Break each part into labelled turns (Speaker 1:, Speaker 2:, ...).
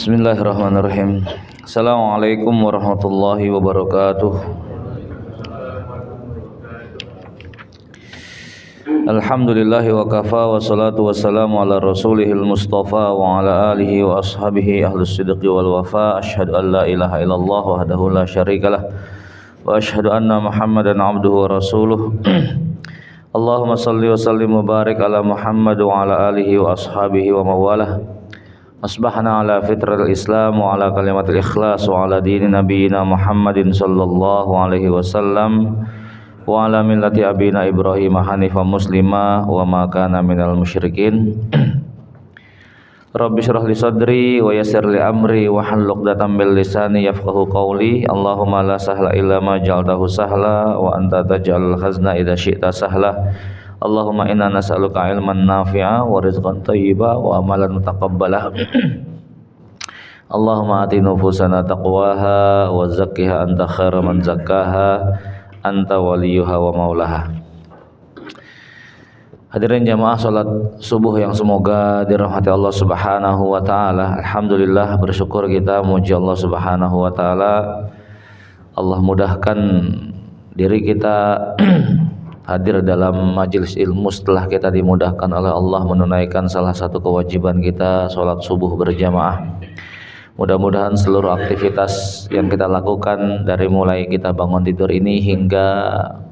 Speaker 1: Bismillahirrahmanirrahim. Assalamualaikum warahmatullahi wabarakatuh. Alhamdulillahi wa kafa wa salatu wassalamu ala rasulihil mustafa wa ala alihi wa ashabihi ahlus sidqi wal wafa. Asyhadu an la ilaha illallah wahdahu la syarikalah wa asyhadu anna Muhammadan abduhu wa rasuluh. Allahumma salli wa sallim wa barik ala Muhammad wa ala alihi wa ashabihi wa mawalah. Asbahna ala fitratil Islam wa ala kalimatil ikhlas wa ala dini nabiyina Muhammadin sallallahu alaihi wasallam wa ala millati abina Ibrahim hanifan muslima wa ma kana minal musyrikin. Rabbi shrah li sadri wa yassir li amri wa hlul 'uqdatam min lisani yafqahu qawli. Allahumma la sahla illa ma ja'altahu sahla wa anta taj'alul hazna idza syi'ta sahla. Allahumma inna nas'aluka ilman nafi'a wa rizqan thayyiba wa amalan mutaqabbala. Allahumma ati nufusana taqwaha wa zakkiha anta khairu man zakkaha anta waliyuha wa maulaha. Hadirin jamaah salat subuh yang semoga dirahmati Allah Subhanahu wa taala. Alhamdulillah, bersyukur kita muji Allah Subhanahu wa taala. Allah mudahkan diri kita hadir dalam majelis ilmu setelah kita dimudahkan oleh Allah menunaikan salah satu kewajiban kita, sholat subuh berjamaah. Mudah-mudahan seluruh aktivitas yang kita lakukan dari mulai kita bangun tidur ini hingga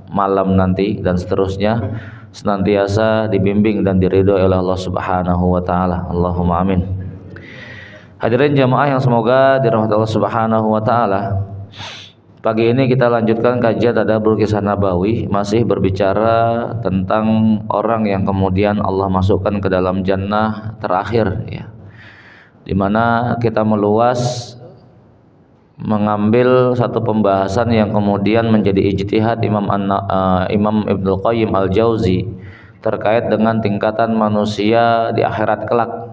Speaker 1: malam nanti dan seterusnya senantiasa dibimbing dan diridhoi oleh Allah Subhanahu wa taala. Allahumma amin. Hadirin jamaah yang semoga dirahmati Allah Subhanahu wa taala. Pagi ini kita lanjutkan kajian Tadabbur Kisah Nabawi, masih berbicara tentang orang yang kemudian Allah masukkan ke dalam jannah terakhir, ya. Di mana kita meluas mengambil satu pembahasan yang kemudian menjadi ijtihad Imam Ibnul Qayyim Al-Jauzi terkait dengan tingkatan manusia di akhirat kelak.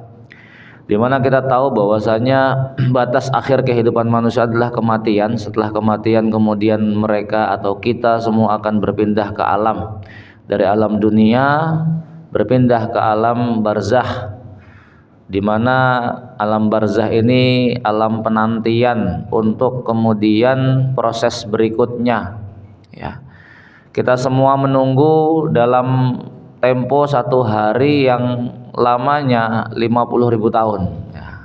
Speaker 1: Di mana kita tahu bahwasanya batas akhir kehidupan manusia adalah kematian. Setelah kematian kemudian mereka atau kita semua akan berpindah ke alam, dari alam dunia berpindah ke alam barzakh, di mana alam barzakh ini alam penantian untuk kemudian proses berikutnya, ya. Kita semua menunggu dalam tempo satu hari yang lamanya 50.000 tahun, ya.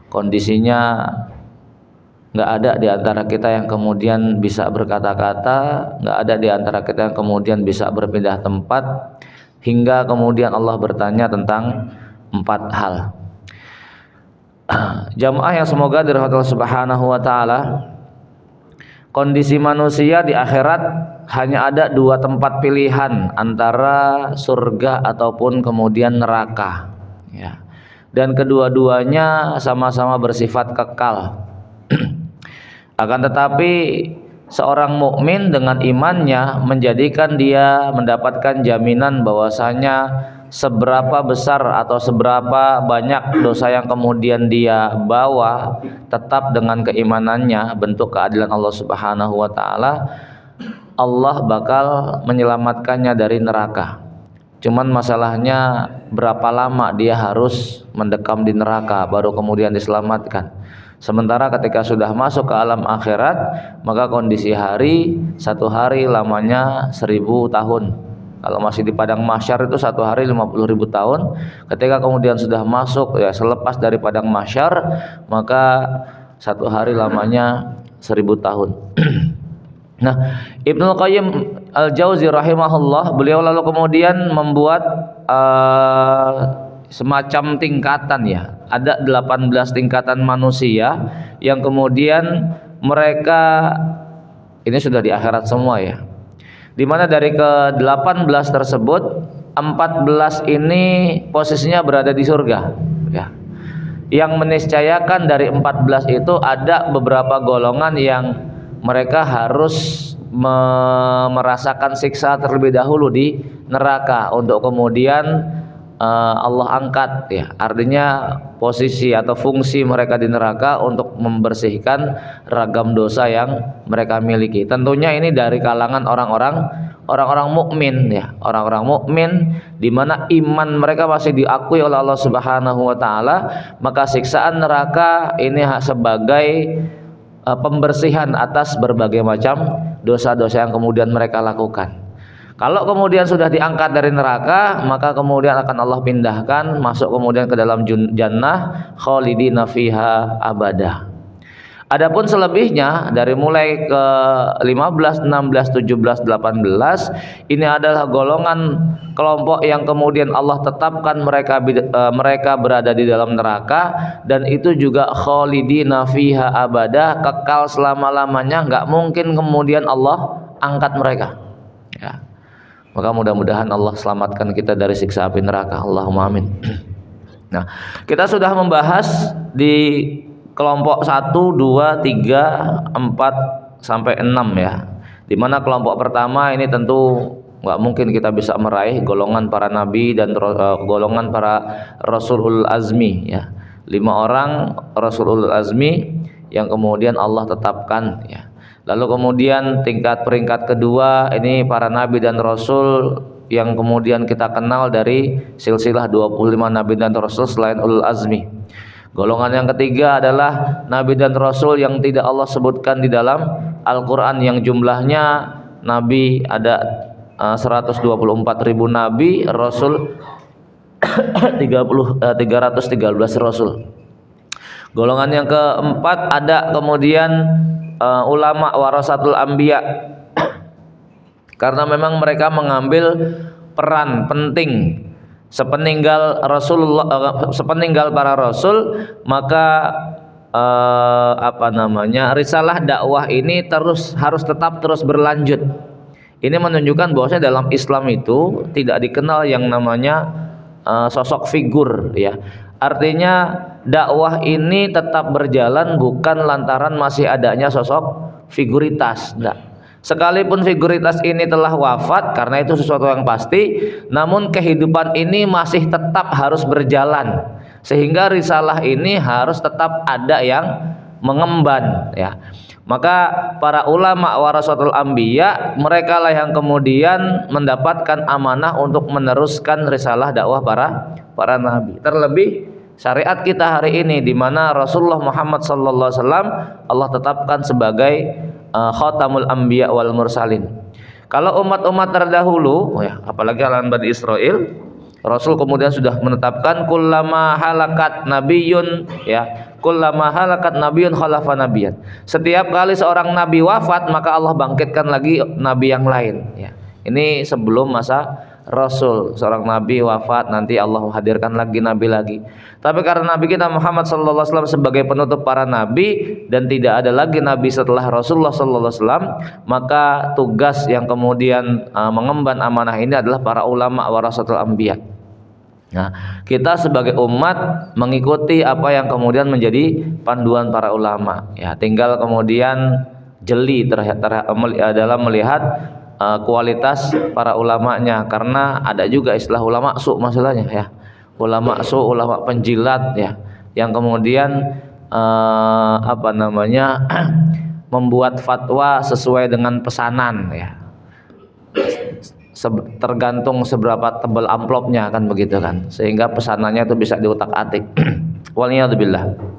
Speaker 1: Kondisinya nggak ada di antara kita yang kemudian bisa berkata-kata, nggak ada di antara kita yang kemudian bisa berpindah tempat, hingga kemudian Allah bertanya tentang 4 hal. Jamaah yang semoga dirahmati Allah Subhanahu wa taala, kondisi manusia di akhirat hanya ada 2 tempat pilihan, antara surga ataupun kemudian neraka, ya. Dan kedua-duanya sama-sama bersifat kekal. Akan tetapi seorang mukmin dengan imannya menjadikan dia mendapatkan jaminan bahwasanya seberapa besar atau seberapa banyak dosa yang kemudian dia bawa, tetap dengan keimanannya, bentuk keadilan Allah Subhanahu wa taala, Allah bakal menyelamatkannya dari neraka. Cuman masalahnya berapa lama dia harus mendekam di neraka baru kemudian diselamatkan. Sementara ketika sudah masuk ke alam akhirat, maka kondisi hari, 1 hari lamanya 1000 tahun. Kalau masih di padang mahsyar itu 1 hari 50.000 tahun. Ketika kemudian sudah masuk, ya, selepas dari padang mahsyar, maka 1 hari lamanya 1000 tahun. Nah, Ibnul Qayyim Al-Jauzi rahimahullah, beliau lalu kemudian membuat semacam tingkatan, ya. Ada 18 tingkatan manusia yang kemudian mereka ini sudah di akhirat semua, ya. Di mana dari ke-18 tersebut 14 ini posisinya berada di surga, ya. Yang meniscayakan dari 14 itu ada beberapa golongan yang mereka harus merasakan siksa terlebih dahulu di neraka untuk kemudian Allah angkat ya. Artinya posisi atau fungsi mereka di neraka untuk membersihkan ragam dosa yang mereka miliki. Tentunya ini dari kalangan orang-orang mukmin ya, orang-orang mukmin di mana iman mereka masih diakui oleh Allah Subhanahu wa taala, maka siksaan neraka ini sebagai pembersihan atas berbagai macam dosa-dosa yang kemudian mereka lakukan. Kalau kemudian sudah diangkat dari neraka, maka kemudian akan Allah pindahkan masuk kemudian ke dalam jannah khalidina fiha abada. Adapun selebihnya dari mulai ke 15, 16, 17, 18 ini adalah golongan kelompok yang kemudian Allah tetapkan mereka berada di dalam neraka, dan itu juga khalidina fiha abada, kekal selama-lamanya, nggak mungkin kemudian Allah angkat mereka ya. Maka mudah-mudahan Allah selamatkan kita dari siksa api neraka. Allahumma amin. Nah, kita sudah membahas di kelompok 1, 2, 3, 4 sampai 6 ya. Dimana kelompok pertama ini tentu nggak mungkin kita bisa meraih golongan para nabi dan golongan para rasulul azmi ya. 5 orang rasulul azmi yang kemudian Allah tetapkan ya. Lalu kemudian peringkat kedua ini para nabi dan rasul yang kemudian kita kenal dari silsilah 25 nabi dan rasul selain ulul azmi. Golongan yang ketiga adalah nabi dan rasul yang tidak Allah sebutkan di dalam Al-Qur'an, yang jumlahnya nabi ada 124.000 nabi, rasul 313 rasul. Golongan yang keempat ada kemudian ulama warasatul anbiya, karena memang mereka mengambil peran penting sepeninggal para rasul, maka risalah dakwah ini harus tetap berlanjut. Ini menunjukkan bahwasanya dalam Islam itu tidak dikenal yang namanya sosok figur ya. Artinya dakwah ini tetap berjalan bukan lantaran masih adanya sosok figuritas, enggak. Sekalipun figuritas ini telah wafat, karena itu sesuatu yang pasti, namun kehidupan ini masih tetap harus berjalan, sehingga risalah ini harus tetap ada yang mengemban ya. Maka para ulama warasatul anbiya, mereka lah yang kemudian mendapatkan amanah untuk meneruskan risalah dakwah para nabi. Terlebih syariat kita hari ini di mana Rasulullah Muhammad sallallahu alaihi wasallam Allah tetapkan sebagai khatamul anbiya wal mursalin. Kalau umat-umat terdahulu ya, apalagi kalangan Bani Israil, Rasul kemudian sudah menetapkan kullama halakat nabiyyun ya, kullama halakat nabiyyun khalafa nabiyyan. Setiap kali seorang nabi wafat, maka Allah bangkitkan lagi nabi yang lain ya. Ini sebelum masa Rasul, seorang nabi wafat, nanti Allah hadirkan lagi nabi lagi. Tapi karena Nabi kita Muhammad sallallahu alaihi wasallam sebagai penutup para nabi dan tidak ada lagi nabi setelah Rasulullah sallallahu alaihi wasallam, maka tugas yang kemudian mengemban amanah ini adalah para ulama warasatul anbiya. Nah, kita sebagai umat mengikuti apa yang kemudian menjadi panduan para ulama ya. Tinggal kemudian jeli dalam melihat kualitas para ulamanya, karena ada juga istilah ulama su masalahnya ya, ulama su, ulama penjilat ya, yang kemudian membuat fatwa sesuai dengan pesanan ya, tergantung seberapa tebal amplopnya kan begitu kan, sehingga pesanannya itu bisa diutak-atik. Waliyadzubillah.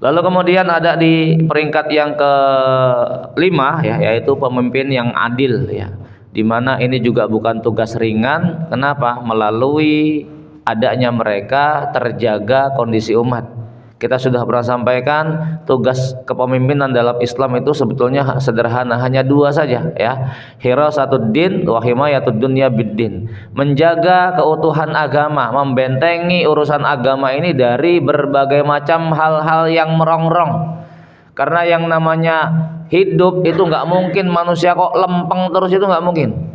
Speaker 1: Lalu kemudian ada di peringkat yang ke-5 ya, yaitu pemimpin yang adil ya. Di mana ini juga bukan tugas ringan. Kenapa? Melalui adanya mereka terjaga kondisi umat. Kita sudah pernah sampaikan tugas kepemimpinan dalam Islam itu sebetulnya sederhana, hanya 2 saja ya. Hirasatuddin wa himayatud dunya biddin. Menjaga keutuhan agama, membentengi urusan agama ini dari berbagai macam hal-hal yang merongrong. Karena yang namanya hidup itu nggak mungkin manusia kok lempeng terus, itu nggak mungkin.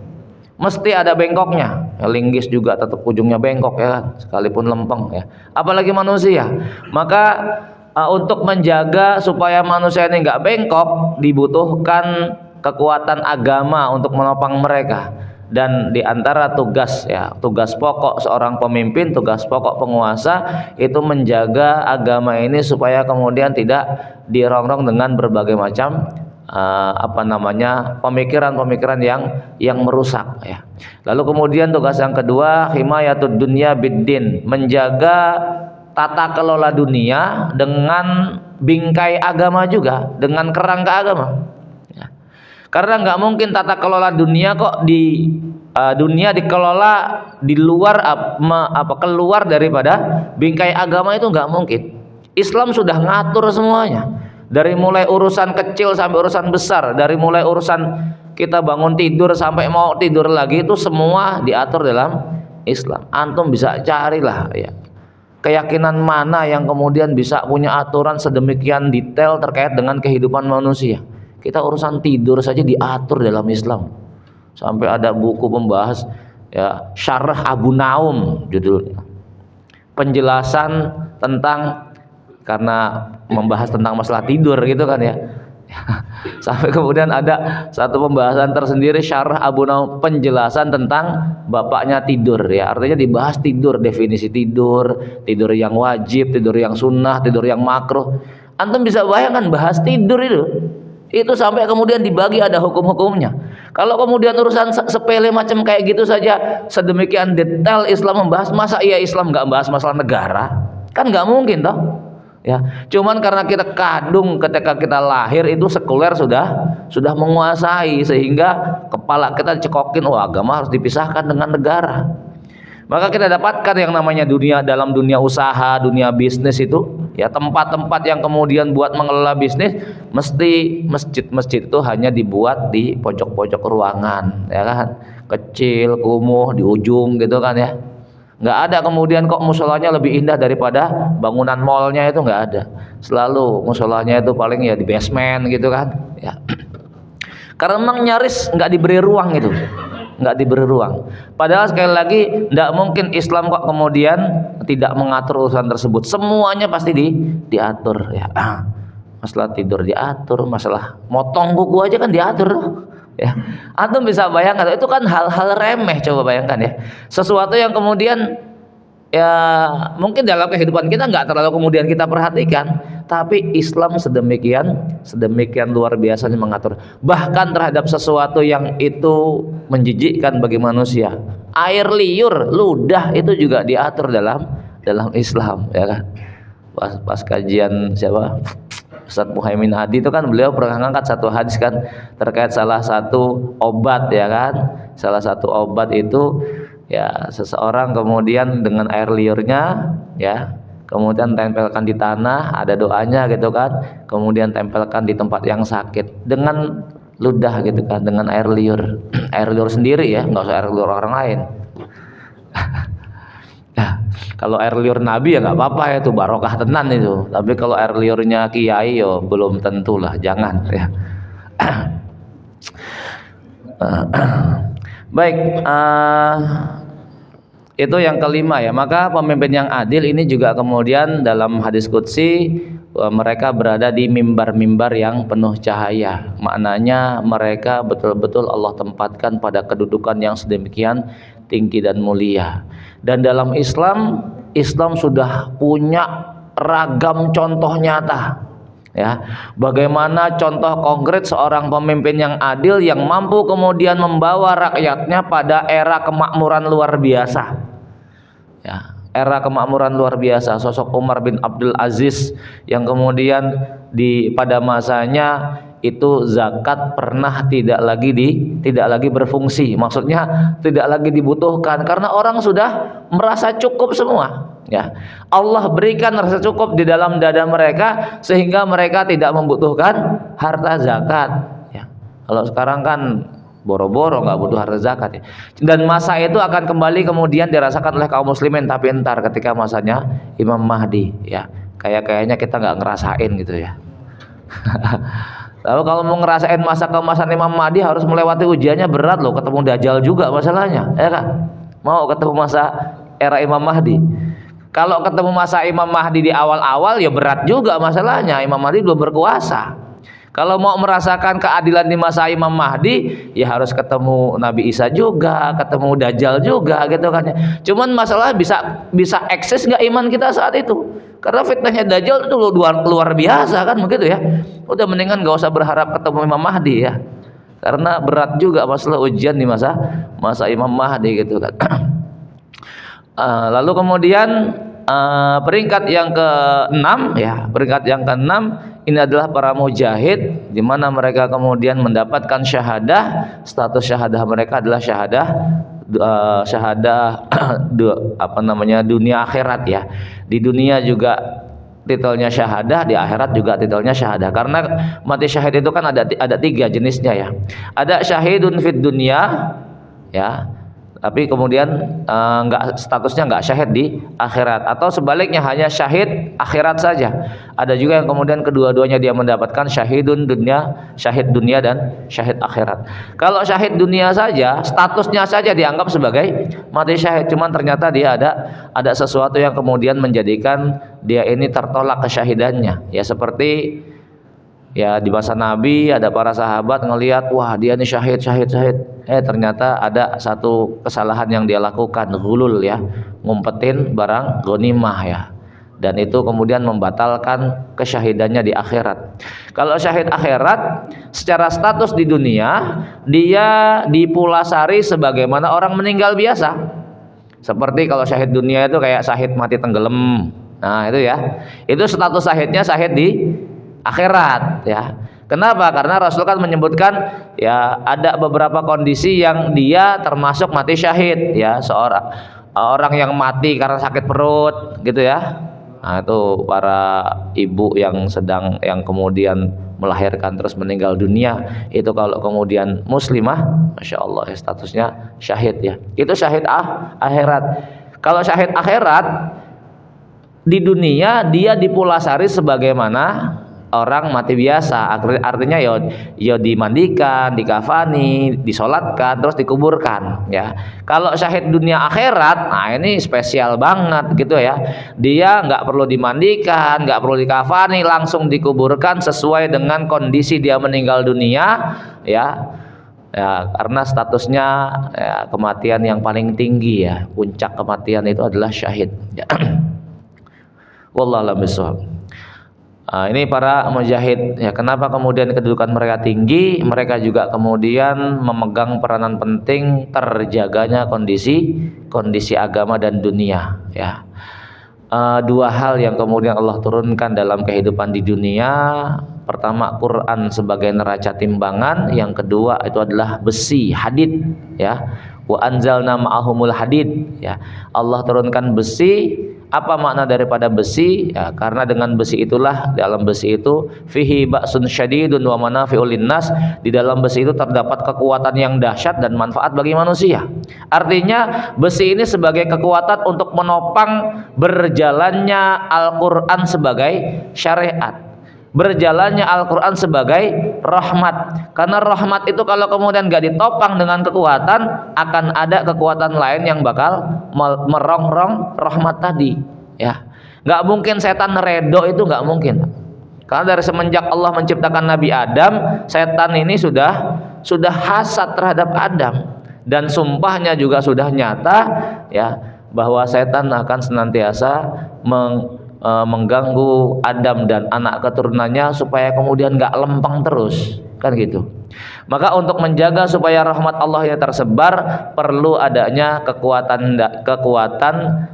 Speaker 1: Mesti ada bengkoknya. Ya, linggis juga tetap ujungnya bengkok ya, sekalipun lempeng ya. Apalagi manusia. Maka untuk menjaga supaya manusia ini nggak bengkok, dibutuhkan kekuatan agama untuk menopang mereka. Dan di antara tugas tugas pokok seorang pemimpin, tugas pokok penguasa itu menjaga agama ini supaya kemudian tidak dirongrong dengan berbagai macam pemikiran-pemikiran yang merusak ya. Lalu kemudian tugas yang kedua, himayatud dunya biddin, menjaga tata kelola dunia dengan bingkai agama juga, dengan kerangka agama. Karena nggak mungkin tata kelola dunia kok dunia dikelola di luar keluar daripada bingkai agama, itu nggak mungkin. Islam sudah ngatur semuanya, dari mulai urusan kecil sampai urusan besar, dari mulai urusan kita bangun tidur sampai mau tidur lagi, itu semua diatur dalam Islam. Antum bisa carilah ya, keyakinan mana yang kemudian bisa punya aturan sedemikian detail terkait dengan kehidupan manusia. Kita urusan tidur saja diatur dalam Islam. Sampai ada buku pembahas ya, Syarah Abu Naum judulnya. Penjelasan tentang, karena membahas tentang masalah tidur gitu kan ya. Sampai kemudian ada satu pembahasan tersendiri, Syarah Abu Naum, penjelasan tentang bapaknya tidur ya. Artinya dibahas tidur, definisi tidur, tidur yang wajib, tidur yang sunnah, tidur yang makruh. Antum bisa bayangkan bahas tidur itu sampai kemudian dibagi ada hukum-hukumnya. Kalau kemudian urusan sepele macam kayak gitu saja sedemikian detail Islam membahas, masa iya Islam nggak bahas masalah negara? Kan nggak mungkin toh ya. Cuman karena kita kadung ketika kita lahir itu sekuler sudah menguasai, sehingga kepala kita cekokin, agama harus dipisahkan dengan negara. Maka kita dapatkan yang namanya dunia, dalam dunia usaha, dunia bisnis itu ya, tempat-tempat yang kemudian buat mengelola bisnis, mesti masjid-masjid itu hanya dibuat di pojok-pojok ruangan ya kan, kecil, kumuh, di ujung gitu kan ya. Nggak ada kemudian kok musolanya lebih indah daripada bangunan mallnya, itu nggak ada. Selalu musolanya itu paling ya di basement gitu kan ya. Karena memang nyaris nggak diberi ruang itu, nggak diberi ruang. Padahal sekali lagi nggak mungkin Islam kok kemudian tidak mengatur urusan tersebut. Semuanya pasti diatur ya. Masalah tidur diatur, masalah motong kuku aja kan diatur ya. Antum bisa bayangkan, itu kan hal-hal remeh, coba bayangkan ya. Sesuatu yang kemudian ya mungkin dalam kehidupan kita nggak terlalu kemudian kita perhatikan, tapi Islam sedemikian luar biasanya mengatur. Bahkan terhadap sesuatu yang itu menjijikkan bagi manusia, air liur, ludah, itu juga diatur dalam Islam ya kan. Pas kajian siapa, Ustadz Muhaimin Hadi itu kan, beliau pernah ngangkat satu hadis kan terkait salah satu obat ya kan. Salah satu obat itu ya, seseorang kemudian dengan air liurnya ya, kemudian tempelkan di tanah, ada doanya gitu kan, kemudian tempelkan di tempat yang sakit dengan ludah gitu kan, dengan air liur air liur sendiri ya, nggak usah air liur orang lain. Nah, kalau air liur Nabi ya nggak apa-apa ya, itu barokah tenan itu. Tapi kalau air liurnya kiai yo belum tentulah, jangan ya. Baik, itu yang kelima ya. Maka pemimpin yang adil ini juga kemudian dalam hadis qudsi, mereka berada di mimbar-mimbar yang penuh cahaya. Maknanya mereka betul-betul Allah tempatkan pada kedudukan yang sedemikian tinggi dan mulia. Dan dalam Islam sudah punya ragam contoh nyata ya, bagaimana contoh konkret seorang pemimpin yang adil yang mampu kemudian membawa rakyatnya pada era kemakmuran luar biasa ya, era kemakmuran luar biasa. Sosok Umar bin Abdul Aziz yang kemudian pada masanya itu zakat pernah tidak lagi berfungsi, maksudnya tidak lagi dibutuhkan karena orang sudah merasa cukup semua ya. Allah berikan rasa cukup di dalam dada mereka sehingga mereka tidak membutuhkan harta zakat ya. Kalau sekarang kan boro-boro nggak butuh harta zakat ya. Dan masa itu akan kembali kemudian dirasakan oleh kaum muslimin, tapi entar ketika masanya Imam Mahdi ya, kayaknya kita nggak ngerasain gitu ya. Lalu kalau mau ngerasain masa keemasan Imam Mahdi harus melewati ujiannya berat loh, ketemu Dajjal juga masalahnya ya kan. Mau ketemu masa era Imam Mahdi, kalau ketemu masa Imam Mahdi di awal-awal ya berat juga masalahnya, Imam Mahdi belum berkuasa. Kalau mau merasakan keadilan di masa Imam Mahdi, ya harus ketemu Nabi Isa juga, ketemu Dajjal juga gitu kan. Cuman masalah bisa eksis nggak iman kita saat itu? Karena fitnahnya Dajjal itu luar biasa kan begitu ya. Udah mendingan nggak usah berharap ketemu Imam Mahdi ya. Karena berat juga masalah ujian di masa Imam Mahdi gitu kan. Lalu kemudian peringkat yang ke-6 ya, peringkat yang ke-6 ini adalah para mujahid, di mana mereka kemudian mendapatkan syahadah. Status syahadah mereka adalah syahadah dunia akhirat ya. Di dunia juga titelnya syahadah, di akhirat juga titelnya syahadah. Karena mati syahid itu kan ada 3 jenisnya ya. Ada syahidun fid dunya ya, tapi kemudian statusnya nggak syahid di akhirat, atau sebaliknya hanya syahid akhirat saja. Ada juga yang kemudian kedua-duanya dia mendapatkan syahid dunia dan syahid akhirat. Kalau syahid dunia saja, statusnya saja dianggap sebagai mati syahid, cuman ternyata dia ada sesuatu yang kemudian menjadikan dia ini tertolak kesyahidannya. Ya seperti ya di masa Nabi ada para sahabat ngelihat, wah dia ini syahid. Ternyata ada satu kesalahan yang dia lakukan, ghulul ya, ngumpetin barang ghanimah ya. Dan itu kemudian membatalkan kesyahidannya di akhirat. Kalau syahid akhirat secara status di dunia dia dipulasari sebagaimana orang meninggal biasa. Seperti kalau syahid dunia itu kayak syahid mati tenggelam. Nah, itu ya. Itu status syahidnya syahid di akhirat ya. Kenapa? Karena Rasul kan menyebutkan ya ada beberapa kondisi yang dia termasuk mati syahid ya, orang yang mati karena sakit perut gitu ya. Nah, itu para ibu yang kemudian melahirkan terus meninggal dunia, itu kalau kemudian muslimah, masya Allah ya, statusnya syahid ya. Itu syahid akhirat. Kalau syahid akhirat di dunia dia dipulasari sebagaimana orang mati biasa, artinya ya dimandikan, dikafani, disolatkan, terus dikuburkan ya. Kalau syahid dunia akhirat, nah ini spesial banget gitu ya. Dia nggak perlu dimandikan, nggak perlu dikafani, langsung dikuburkan sesuai dengan kondisi dia meninggal dunia ya. Ya, karena statusnya ya, kematian yang paling tinggi ya, puncak kematian itu adalah syahid ya. Wallahu a'lam bishawab. Ini para mujahid ya, kenapa kemudian kedudukan mereka tinggi? Mereka juga kemudian memegang peranan penting terjaganya kondisi agama dan dunia ya. Dua hal yang kemudian Allah turunkan dalam kehidupan di dunia. Pertama Quran sebagai neraca timbangan, yang kedua itu adalah besi, hadid ya. Wa anzalna ma'ahumul hadid ya. Allah turunkan besi. Apa makna daripada besi? Ya, karena dengan besi itulah, dalam besi itu fihi ba'sun syadidun wa manafi'ul linnas, di dalam besi itu terdapat kekuatan yang dahsyat dan manfaat bagi manusia. Artinya besi ini sebagai kekuatan untuk menopang berjalannya Al-Qur'an sebagai syariat, berjalannya Al-Quran sebagai rahmat. Karena rahmat itu kalau kemudian gak ditopang dengan kekuatan, akan ada kekuatan lain yang bakal merongrong rahmat tadi ya. Gak mungkin setan redo, itu gak mungkin. Karena dari semenjak Allah menciptakan Nabi Adam, setan ini sudah hasad terhadap Adam, dan sumpahnya juga sudah nyata ya, bahwa setan akan senantiasa mengganggu Adam dan anak keturunannya supaya kemudian nggak lempeng terus, kan gitu. Maka untuk menjaga supaya rahmat Allah yang tersebar, perlu adanya kekuatan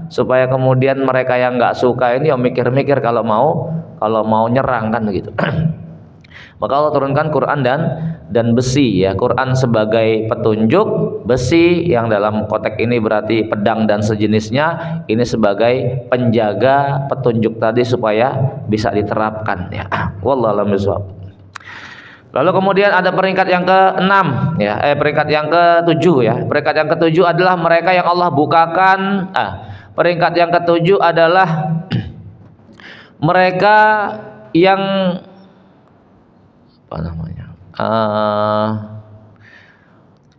Speaker 1: supaya kemudian mereka yang nggak suka ini mikir-mikir kalau mau nyerang, kan gitu. Maka Allah turunkan Quran dan besi ya. Quran sebagai petunjuk, besi yang dalam konteks ini berarti pedang dan sejenisnya, ini sebagai penjaga petunjuk tadi supaya bisa diterapkan ya. Wallahu a'lam bishawab. Lalu kemudian ada peringkat yang ke-6 ya, peringkat yang ke-7 ya. Peringkat yang ke-7 adalah mereka yang Allah bukakan. Peringkat yang ke-7 adalah mereka yang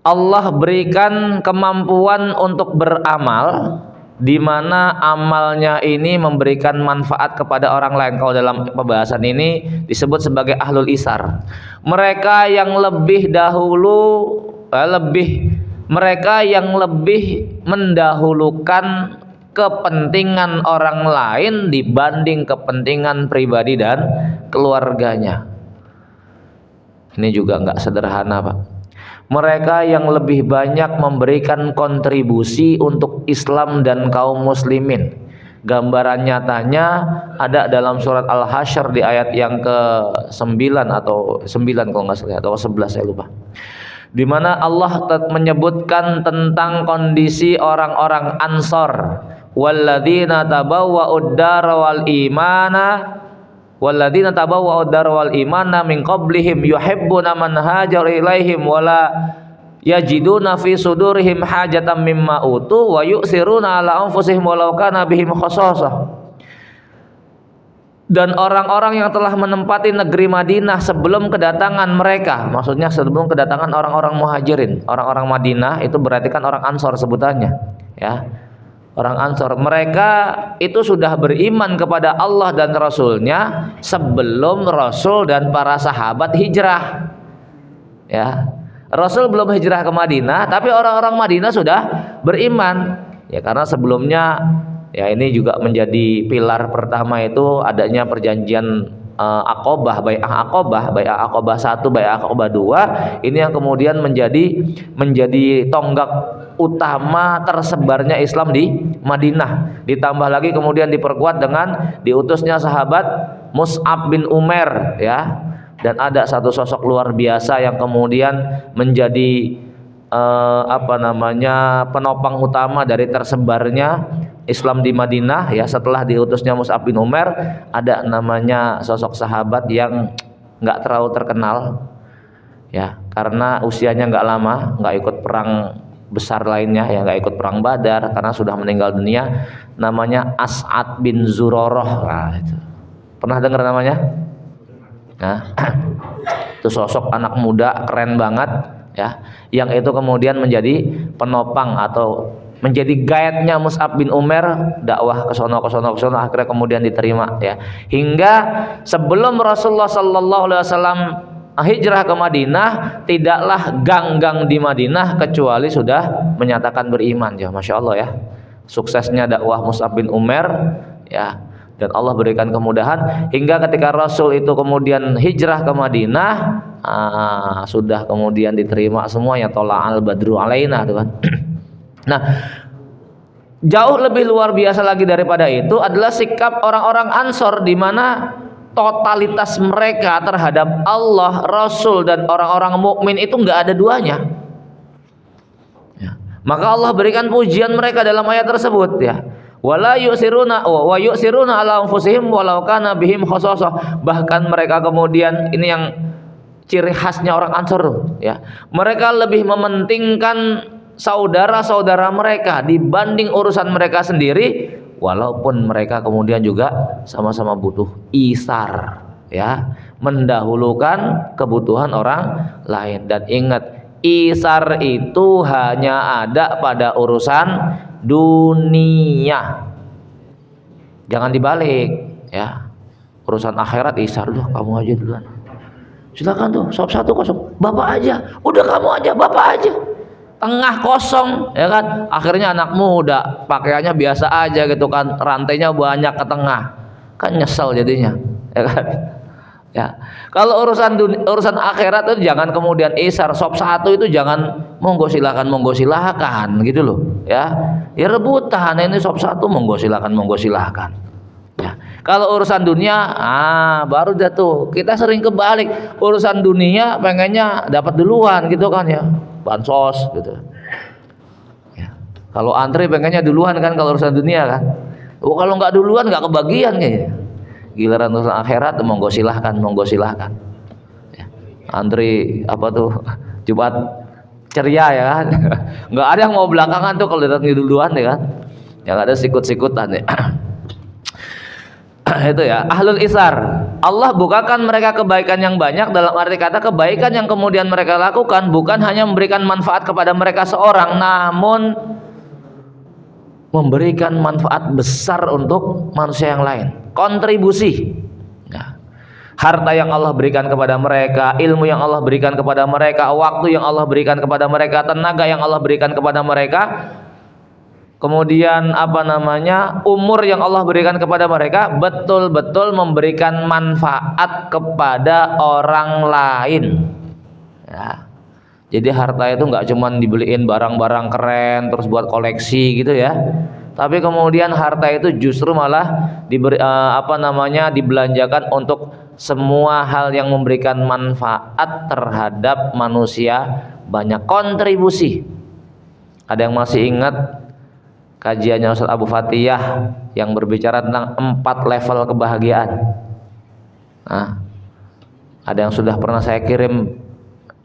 Speaker 1: Allah berikan kemampuan untuk beramal di mana amalnya ini memberikan manfaat kepada orang lain. Kalau dalam pembahasan ini disebut sebagai ahlul isar. Mereka yang lebih dahulu mereka yang lebih mendahulukan kepentingan orang lain dibanding kepentingan pribadi dan keluarganya. Ini juga nggak sederhana, Pak. Mereka yang lebih banyak memberikan kontribusi untuk Islam dan kaum muslimin. Gambaran nyatanya ada dalam surat Al-Hasyr di ayat yang ke-9 atau 9 kalau nggak salah, atau 11 saya lupa. Di mana Allah menyebutkan tentang kondisi orang-orang Ansor, walladzina tabawwa'ud dar wal imana walladzina tabawwa'ud dar wal imana min qablihim yuhibbuna man hajar ilaihim wala yajiduna fi sudurihim hajatan mimma utu wa yu'siruna ala anfusihim walau kana bihim khasasah. Dan orang-orang yang telah menempati negeri Madinah sebelum kedatangan mereka, maksudnya sebelum kedatangan orang-orang muhajirin. Orang-orang Madinah itu berarti kan orang Ansor sebutannya, ya. Orang Ansor, mereka itu sudah beriman kepada Allah dan Rasulnya sebelum Rasul dan para sahabat hijrah, ya. Rasul belum hijrah ke Madinah, tapi orang-orang Madinah sudah beriman, ya, karena sebelumnya, ya, ini juga menjadi pilar pertama itu adanya perjanjian Aqobah, Bai'ah Aqobah, Bai'ah Aqobah 1, Bai'ah Aqobah 2. Ini yang kemudian menjadi tonggak utama tersebarnya Islam di Madinah. Ditambah lagi kemudian diperkuat dengan diutusnya sahabat Mus'ab bin Umair, ya. Dan ada satu sosok luar biasa yang kemudian menjadi penopang utama dari tersebarnya Islam di Madinah, ya. Setelah diutusnya Mus'ab bin Umair, ada namanya sosok sahabat yang nggak terlalu terkenal, ya, karena usianya nggak lama, nggak ikut perang besar lainnya, ya, nggak ikut perang Badar karena sudah meninggal dunia. Namanya As'ad bin Zurarah. Nah, itu pernah dengar namanya? Nah, itu sosok anak muda keren banget, ya, yang itu kemudian menjadi penopang atau menjadi guide-nya Mus'ab bin Umair dakwah ke sono akhirnya kemudian diterima, ya. Hingga sebelum Rasulullah sallallahu alaihi wasallam hijrah ke Madinah, tidaklah gang-gang di Madinah kecuali sudah menyatakan beriman, ya. Masya Allah, ya, suksesnya dakwah Mus'ab bin Umair, ya. Dan Allah berikan kemudahan hingga ketika Rasul itu kemudian hijrah ke Madinah, sudah kemudian diterima semuanya, tola'al badru alaina, tuh kan. Nah, jauh lebih luar biasa lagi daripada itu adalah sikap orang-orang Ansor, di mana totalitas mereka terhadap Allah, Rasul, dan orang-orang mukmin itu nggak ada duanya, ya. Maka Allah berikan pujian mereka dalam ayat tersebut, ya. Wala yu'siruna wa yu'siruna ala anfusihim walau kana bihim khasasah. Bahkan mereka kemudian, ini yang ciri khasnya orang Ansor, ya. Mereka lebih mementingkan saudara-saudara mereka dibanding urusan mereka sendiri, walaupun mereka kemudian juga sama-sama butuh. Isar, ya, mendahulukan kebutuhan orang lain. Dan ingat, isar itu hanya ada pada urusan dunia, jangan dibalik, ya. Urusan akhirat isar, loh kamu aja duluan, silakan tuh, sop 1 kosong, bapak aja, udah kamu aja, bapak aja. Tengah kosong, ya kan, akhirnya anak muda pakaiannya biasa aja gitu kan, rantainya banyak ke tengah, kan nyesel jadinya, ya kan, ya. Kalau urusan akhirat itu jangan kemudian isar, sop 1 itu jangan monggo silakan gitu loh, ya. Ya rebutan, ini sop 1 monggo silakan, ya. Kalau urusan dunia, baru dah tuh kita sering kebalik, urusan dunia pengennya dapat duluan gitu kan, ya, bansos gitu, ya. Kalau antri pengennya duluan kan kalau urusan dunia kan. Kalau nggak duluan nggak kebagian kayaknya. Giliran urusan akhirat monggo silahkan, ya. Antri apa tuh Jumat ceria, ya kan. Nggak ada yang mau belakangan tuh kalau datang duluan, ya kan, yang ada sikut-sikutan, ya. Itu, ya, ahlul isar. Allah bukakan mereka kebaikan yang banyak, dalam arti kata kebaikan yang kemudian mereka lakukan bukan hanya memberikan manfaat kepada mereka seorang, namun memberikan manfaat besar untuk manusia yang lain, kontribusi. Ya. Harta yang Allah berikan kepada mereka, ilmu yang Allah berikan kepada mereka, waktu yang Allah berikan kepada mereka, tenaga yang Allah berikan kepada mereka, kemudian umur yang Allah berikan kepada mereka, betul-betul memberikan manfaat kepada orang lain. Ya. Jadi harta itu nggak cuma dibeliin barang-barang keren terus buat koleksi gitu ya. Tapi kemudian harta itu justru malah dibelanjakan untuk semua hal yang memberikan manfaat terhadap manusia, banyak kontribusi. Ada yang masih ingat kajiannya Ustaz Abu Fatihah yang berbicara tentang 4 level kebahagiaan? Nah, ada yang sudah pernah saya kirim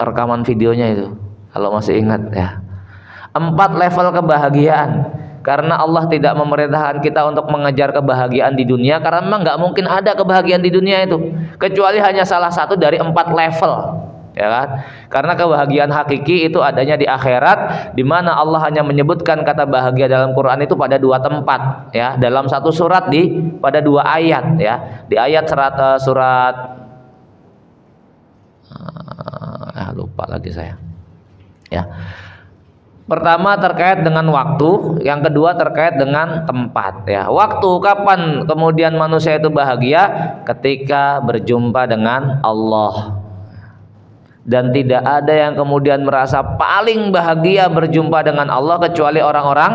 Speaker 1: rekaman videonya itu, kalau masih ingat ya. 4 level kebahagiaan. Karena Allah tidak memerintahkan kita untuk mengejar kebahagiaan di dunia, karena memang nggak mungkin ada kebahagiaan di dunia itu kecuali hanya salah satu dari 4 level, ya kan? Karena kebahagiaan hakiki itu adanya di akhirat, di mana Allah hanya menyebutkan kata bahagia dalam Quran itu pada 2 tempat, ya, dalam satu surat pada 2 ayat, ya. Di ayat lupa lagi saya, ya. Pertama terkait dengan waktu, yang kedua terkait dengan tempat, ya. Waktu, kapan kemudian manusia itu bahagia? Ketika berjumpa dengan Allah. Dan tidak ada yang kemudian merasa paling bahagia berjumpa dengan Allah kecuali orang-orang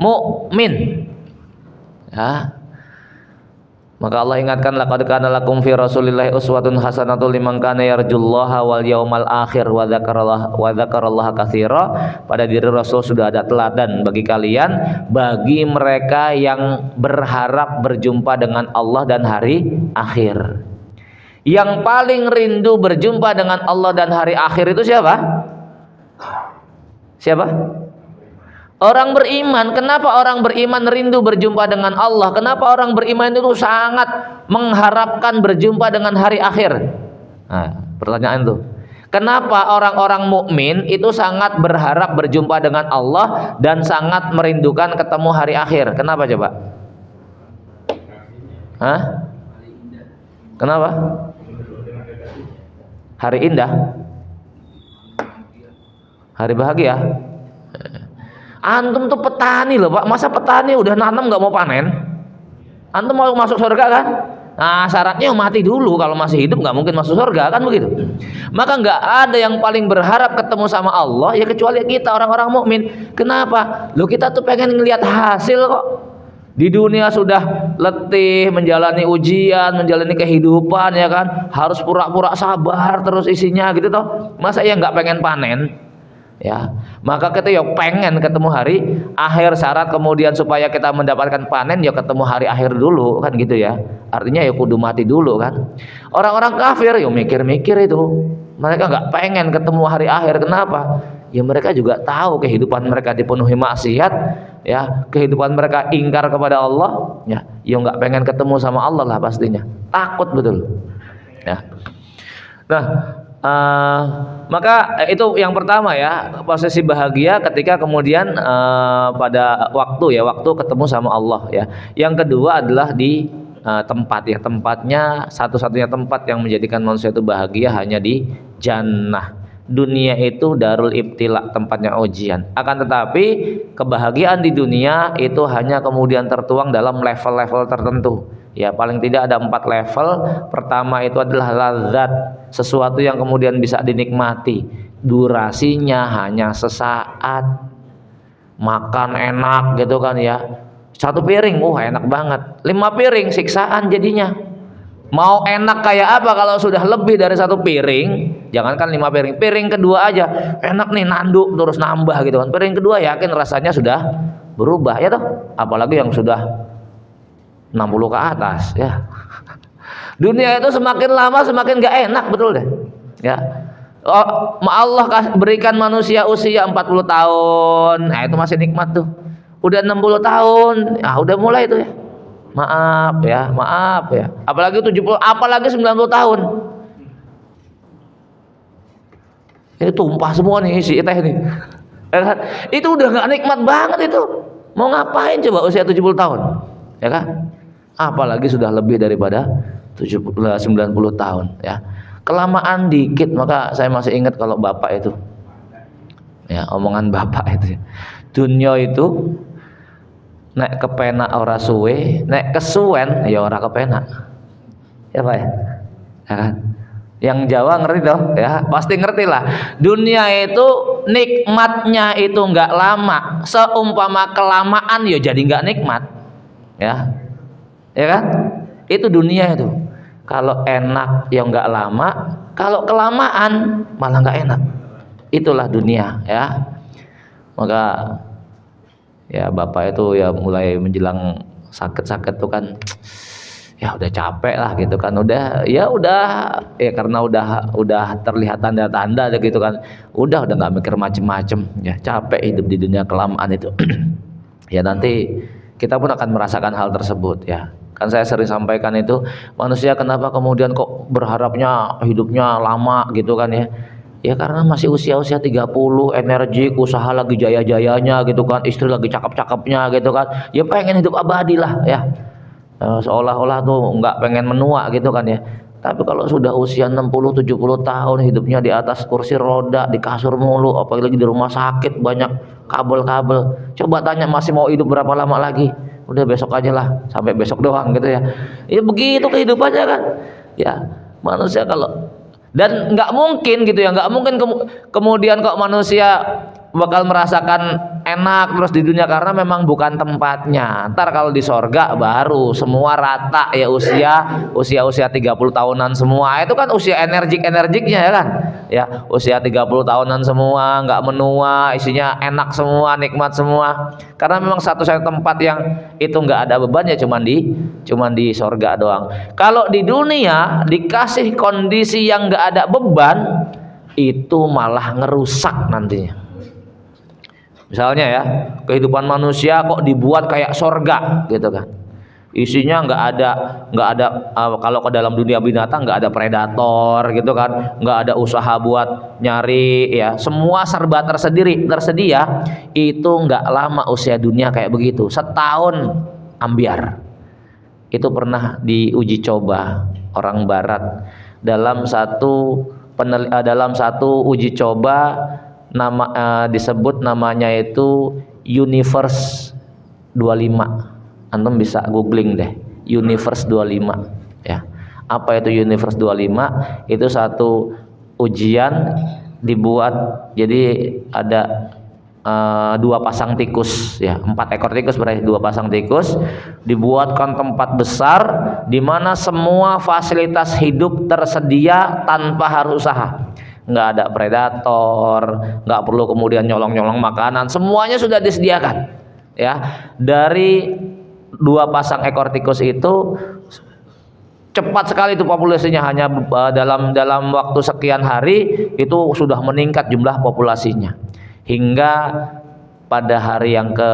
Speaker 1: mukmin. Ya. Maka Allah ingatkan, laqad kana lakum fi Rasulillahi uswatun hasanatun liman kana yarjullaha wal yaumal akhir wa dzakarallaha katsira. Pada diri Rasul sudah ada teladan bagi kalian, bagi mereka yang berharap berjumpa dengan Allah dan hari akhir. Yang paling rindu berjumpa dengan Allah dan hari akhir itu siapa? Siapa? Orang beriman. Kenapa orang beriman rindu berjumpa dengan Allah? Kenapa orang beriman itu sangat mengharapkan berjumpa dengan hari akhir? Nah, pertanyaan tuh. Kenapa orang-orang mukmin itu sangat berharap berjumpa dengan Allah dan sangat merindukan ketemu hari akhir? Kenapa coba? Hah? Kenapa? Hari indah? Hari bahagia? Antum tuh petani loh Pak, masa petani udah nanam nggak mau panen? Antum mau masuk surga kan? Nah, syaratnya mati dulu, kalau masih hidup nggak mungkin masuk surga, kan begitu. Maka nggak ada yang paling berharap ketemu sama Allah ya kecuali kita, orang-orang mukmin. Kenapa? Loh, kita tuh pengen ngelihat hasil kok. Di dunia sudah letih menjalani ujian, menjalani kehidupan, ya kan, harus pura-pura sabar terus isinya gitu toh. Masa ya nggak pengen panen? Ya, maka kita ya pengen ketemu hari akhir. Syarat kemudian supaya kita mendapatkan panen ya ketemu hari akhir dulu, kan gitu ya. Artinya ya kudu mati dulu kan. Orang-orang kafir ya mikir-mikir itu, mereka nggak pengen ketemu hari akhir. Kenapa? Ya mereka juga tahu kehidupan mereka dipenuhi maksiat, ya, kehidupan mereka ingkar kepada Allah, ya nggak pengen ketemu sama Allah lah pastinya, takut betul, ya. Nah, maka itu yang pertama ya, posisi bahagia ketika kemudian pada waktu ketemu sama Allah ya. Yang kedua adalah di tempat ya, tempatnya satu-satunya tempat yang menjadikan manusia itu bahagia hanya di jannah. Dunia itu darul ibtila, tempatnya ujian. Akan tetapi kebahagiaan di dunia itu hanya kemudian tertuang dalam level-level tertentu. Ya, paling tidak ada 4 level. Pertama itu adalah lazat, sesuatu yang kemudian bisa dinikmati, durasinya hanya sesaat, makan enak gitu kan ya, 1 piring enak banget, 5 piring siksaan jadinya. Mau enak kayak apa kalau sudah lebih dari 1 piring? Jangankan 5 piring, piring kedua aja enak nih, nanduk terus nambah gitu kan. Piring kedua yakin rasanya sudah berubah ya toh, apalagi yang sudah 60 ke atas ya. Dunia itu semakin lama semakin gak enak, betul deh ya. Allah berikan manusia usia 40 tahun, nah itu masih nikmat tuh. Udah 60 tahun, nah udah mulai tuh ya, maaf ya. Apalagi 70, apalagi 90 tahun, ini tumpah semua nih si teh nih. Itu udah gak nikmat banget itu Mau ngapain coba usia 70 tahun? Ya kan? Apalagi sudah lebih daripada 90 tahun ya. Kelamaan dikit, maka saya masih ingat kalau bapak itu. Ya, omongan bapak itu. Dunia itu nek kepenak ora suwe, nek kesuwen ya ora kepenak. Ya Pak ya? Ya kan? Yang Jawa ngerti toh ya, pasti ngerti lah. Dunia itu nikmatnya itu nggak lama. Seumpama kelamaan ya jadi nggak nikmat. Ya. Ya kan? Itu dunia itu. Kalau enak ya nggak lama, kalau kelamaan malah nggak enak. Itulah dunia ya. Maka ya bapak itu ya mulai menjelang sakit-sakit tuh kan, ya udah capek lah gitu kan, udah ya karena udah terlihat tanda-tanda gitu kan, udah nggak mikir macem-macem ya, capek hidup di dunia kelamaan itu. Ya nanti kita pun akan merasakan hal tersebut ya. Kan saya sering sampaikan itu, manusia kenapa kemudian kok berharapnya hidupnya lama gitu kan ya. Ya karena masih usia-usia 30, energik, usaha lagi jaya-jayanya gitu kan, istri lagi cakep-cakepnya gitu kan. Ya pengen hidup abadi lah ya. Seolah-olah tuh nggak pengen menua gitu kan ya. Tapi kalau sudah usia 60-70 tahun, hidupnya di atas kursi roda, di kasur mulu, apalagi di rumah sakit banyak kabel-kabel. Coba tanya masih mau hidup berapa lama lagi? Udah besok aja lah, sampai besok doang gitu ya. Ya begitu kehidupannya kan. Ya manusia kalau, dan nggak mungkin gitu ya, nggak mungkin kemudian kok manusia bakal merasakan enak terus di dunia, karena memang bukan tempatnya. Ntar kalau di sorga baru semua rata ya, usia 30 tahunan semua. Itu kan usia energiknya ya kan. Ya, usia 30 tahunan semua, nggak menua, isinya enak semua, nikmat semua. Karena memang satu-satunya tempat yang itu nggak ada bebannya cuman di sorga doang. Kalau di dunia dikasih kondisi yang nggak ada beban, itu malah ngerusak nantinya. Misalnya ya, kehidupan manusia kok dibuat kayak sorga gitu kan. Isinya nggak ada kalau ke dalam dunia binatang nggak ada predator gitu kan, nggak ada usaha buat nyari ya, semua serba tersedia. Itu nggak lama usia dunia kayak begitu, setahun ambiar. Itu pernah diuji coba orang barat dalam satu uji coba, disebut namanya itu Universe 25. Antum bisa googling deh, Universe 25 ya. Apa itu Universe 25? Itu satu ujian dibuat, jadi ada 2 pasang tikus ya, 4 ekor tikus, berarti 2 pasang tikus, dibuatkan tempat besar di mana semua fasilitas hidup tersedia tanpa harus usaha. Nggak ada predator, nggak perlu kemudian nyolong-nyolong makanan, semuanya sudah disediakan ya. Dari 2 pasang ekor tikus itu cepat sekali itu populasinya, hanya dalam waktu sekian hari itu sudah meningkat jumlah populasinya, hingga pada hari yang ke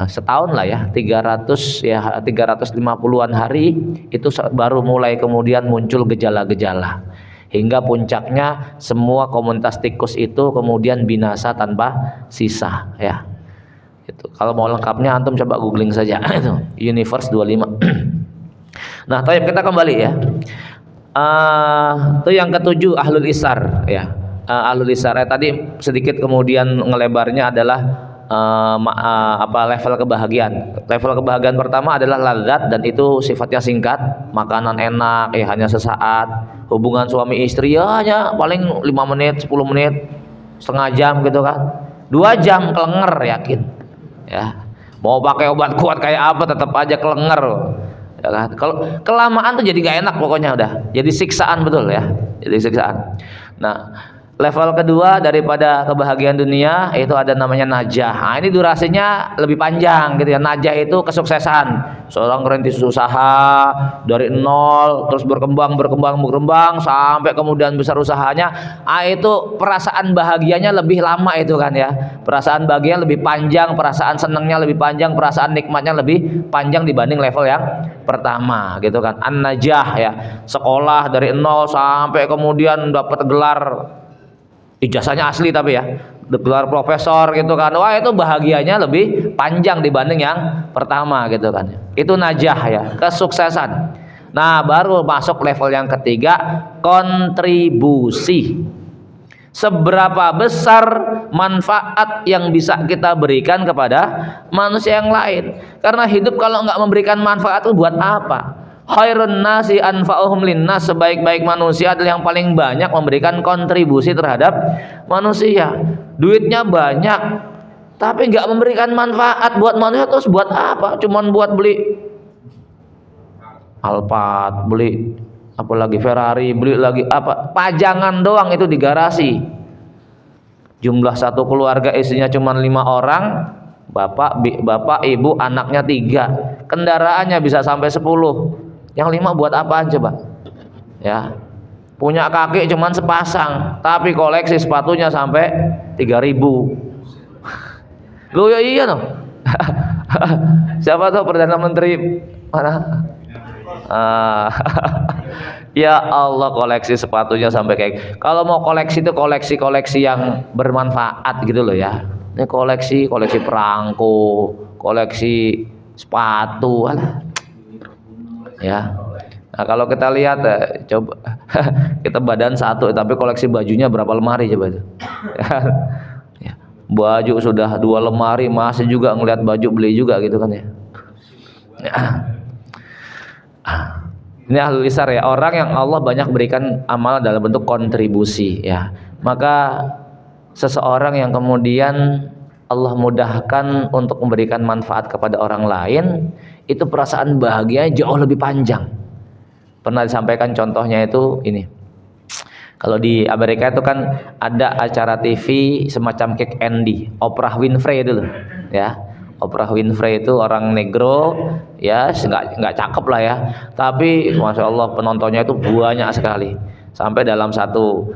Speaker 1: setahun lah ya, 350-an hari itu baru mulai kemudian muncul gejala-gejala, hingga puncaknya semua komunitas tikus itu kemudian binasa tanpa sisa ya. Itu kalau mau lengkapnya antum coba googling saja itu Universe 25. Nah, kita kembali ya. Itu yang ketujuh, ahlul isar ya. Ahlul isar tadi sedikit kemudian ngelebarnya adalah level kebahagiaan. Level kebahagiaan pertama adalah lazat, dan itu sifatnya singkat, makanan enak ya hanya sesaat, hubungan suami istri ya hanya paling 5 menit, 10 menit, setengah jam gitu kan. 2 jam kelenger yakin. Ya. Mau pakai obat kuat kayak apa tetap aja kelenger. Ya kan? Kalau kelamaan tuh jadi gak enak pokoknya, udah jadi siksaan, betul ya. Jadi siksaan. Nah, level kedua daripada kebahagiaan dunia itu ada namanya najah. Nah, ini durasinya lebih panjang gitu ya. Najah itu kesuksesan. Seorang merintis usaha dari nol terus berkembang sampai kemudian besar usahanya. Itu perasaan bahagianya lebih lama itu kan ya. Perasaan bahagia lebih panjang, perasaan senangnya lebih panjang, perasaan nikmatnya lebih panjang dibanding level yang pertama gitu kan. An-najah ya. Sekolah dari nol sampai kemudian dapat gelar ijazahnya asli tapi ya, gelar profesor gitu kan, wah itu bahagianya lebih panjang dibanding yang pertama gitu kan. Itu najah ya, kesuksesan. Nah baru masuk level yang ketiga, kontribusi. Seberapa besar manfaat yang bisa kita berikan kepada manusia yang lain. Karena hidup kalau nggak memberikan manfaat itu buat apa? Khairun nasi anfa'uhum linnas, sebaik-baik manusia adalah yang paling banyak memberikan kontribusi terhadap manusia. Duitnya banyak tapi nggak memberikan manfaat buat manusia, terus buat apa? Cuman buat beli Alphard, beli apalagi Ferrari, beli lagi apa, pajangan doang itu di garasi. Jumlah satu keluarga isinya cuma 5 orang, bapak ibu anaknya 3, kendaraannya bisa sampai 10. Yang 5 buat apaan coba ya? Punya kaki cuma sepasang tapi koleksi sepatunya sampai 3.000. Lu ya iya no. Siapa tuh Perdana Menteri mana? Ya Allah, koleksi sepatunya sampai kayak, kalau mau koleksi itu koleksi yang bermanfaat gitu loh ya. Ini koleksi perangko, koleksi sepatu alah. Ya. Nah, kalau kita lihat coba kita badan satu tapi koleksi bajunya berapa lemari coba itu. Ya. Baju sudah 2 lemari masih juga ngelihat baju beli juga gitu kan ya. Ini ahlul isar ya, orang yang Allah banyak berikan amal dalam bentuk kontribusi ya. Maka seseorang yang kemudian Allah mudahkan untuk memberikan manfaat kepada orang lain, itu perasaan bahagia jauh lebih panjang. Pernah disampaikan contohnya itu ini. Kalau di Amerika itu kan ada acara TV semacam Kick Andy, Oprah Winfrey itu loh ya. Oprah Winfrey itu orang negro ya, nggak cakep lah ya, tapi masya Allah penontonnya itu banyak sekali. Sampai dalam satu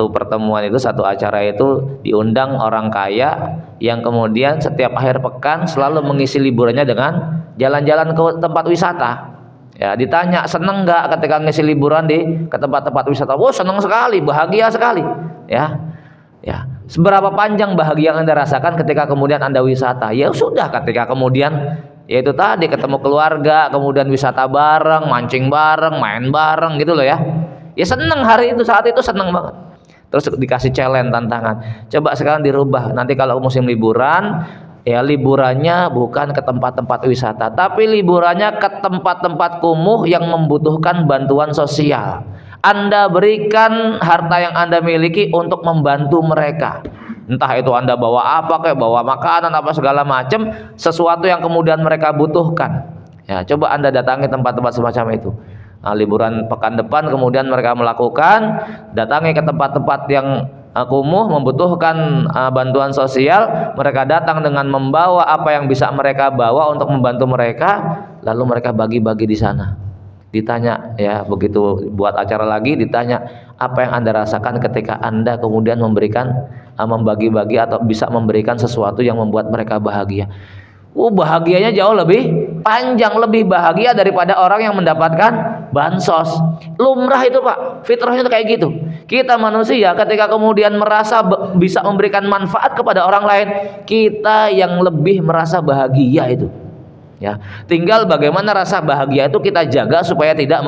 Speaker 1: pertemuan itu, satu acara itu diundang orang kaya yang kemudian setiap akhir pekan selalu mengisi liburannya dengan jalan-jalan ke tempat wisata. Ya, ditanya seneng nggak ketika ngisi liburan ke tempat-tempat wisata? Wah seneng sekali, bahagia sekali. Ya. Seberapa panjang bahagia yang Anda rasakan ketika kemudian Anda wisata? Ya sudah, ketika kemudian yaitu tadi ketemu keluarga, kemudian wisata bareng, mancing bareng, main bareng gitu loh ya. Ya seneng hari itu, saat itu seneng banget. Terus dikasih challenge, tantangan. Coba sekarang dirubah. Nanti kalau musim liburan, ya liburannya bukan ke tempat-tempat wisata, tapi liburannya ke tempat-tempat kumuh yang membutuhkan bantuan sosial. Anda berikan harta yang Anda miliki untuk membantu mereka. Entah itu Anda bawa apa, kayak bawa makanan apa segala macam, sesuatu yang kemudian mereka butuhkan. Ya, coba Anda datangi tempat-tempat semacam itu. Nah, liburan pekan depan kemudian mereka melakukan, datangi ke tempat-tempat yang kumuh membutuhkan bantuan sosial. Mereka datang dengan membawa apa yang bisa mereka bawa untuk membantu mereka, lalu mereka bagi-bagi di sana. Ditanya ya, begitu buat acara lagi ditanya, apa yang Anda rasakan ketika Anda kemudian membagi-bagi atau bisa memberikan sesuatu yang membuat mereka bahagia. Bahagianya jauh lebih panjang, lebih bahagia daripada orang yang mendapatkan bansos. Lumrah itu Pak, fitrahnya itu kayak gitu. Kita manusia ketika kemudian merasa bisa memberikan manfaat kepada orang lain, kita yang lebih merasa bahagia itu. Ya, tinggal bagaimana rasa bahagia itu kita jaga supaya tidak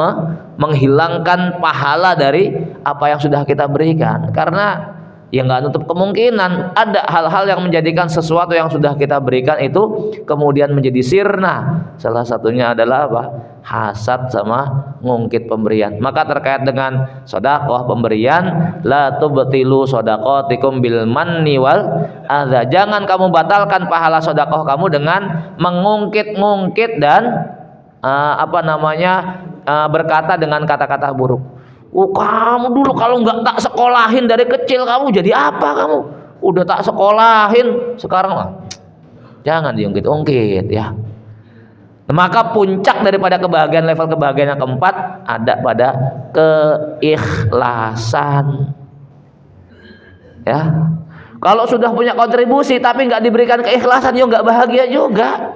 Speaker 1: menghilangkan pahala dari apa yang sudah kita berikan. Karena ya nggak nutup kemungkinan ada hal-hal yang menjadikan sesuatu yang sudah kita berikan itu kemudian menjadi sirna. Salah satunya adalah apa? Hasad sama ngungkit pemberian. Maka terkait dengan sedekah pemberian, la tubtilu shadaqatikum bil manni wal adza. Jangan kamu batalkan pahala sedekah kamu dengan mengungkit-ngungkit dan berkata dengan kata-kata buruk. Kamu dulu kalau nggak tak sekolahin dari kecil, kamu jadi apa kamu? Udah tak sekolahin sekarang jangan diungkit-ungkit ya. Maka puncak daripada kebahagiaan, level kebahagiaan yang keempat ada pada keikhlasan. Ya, kalau sudah punya kontribusi tapi nggak diberikan keikhlasan, ya nggak bahagia juga.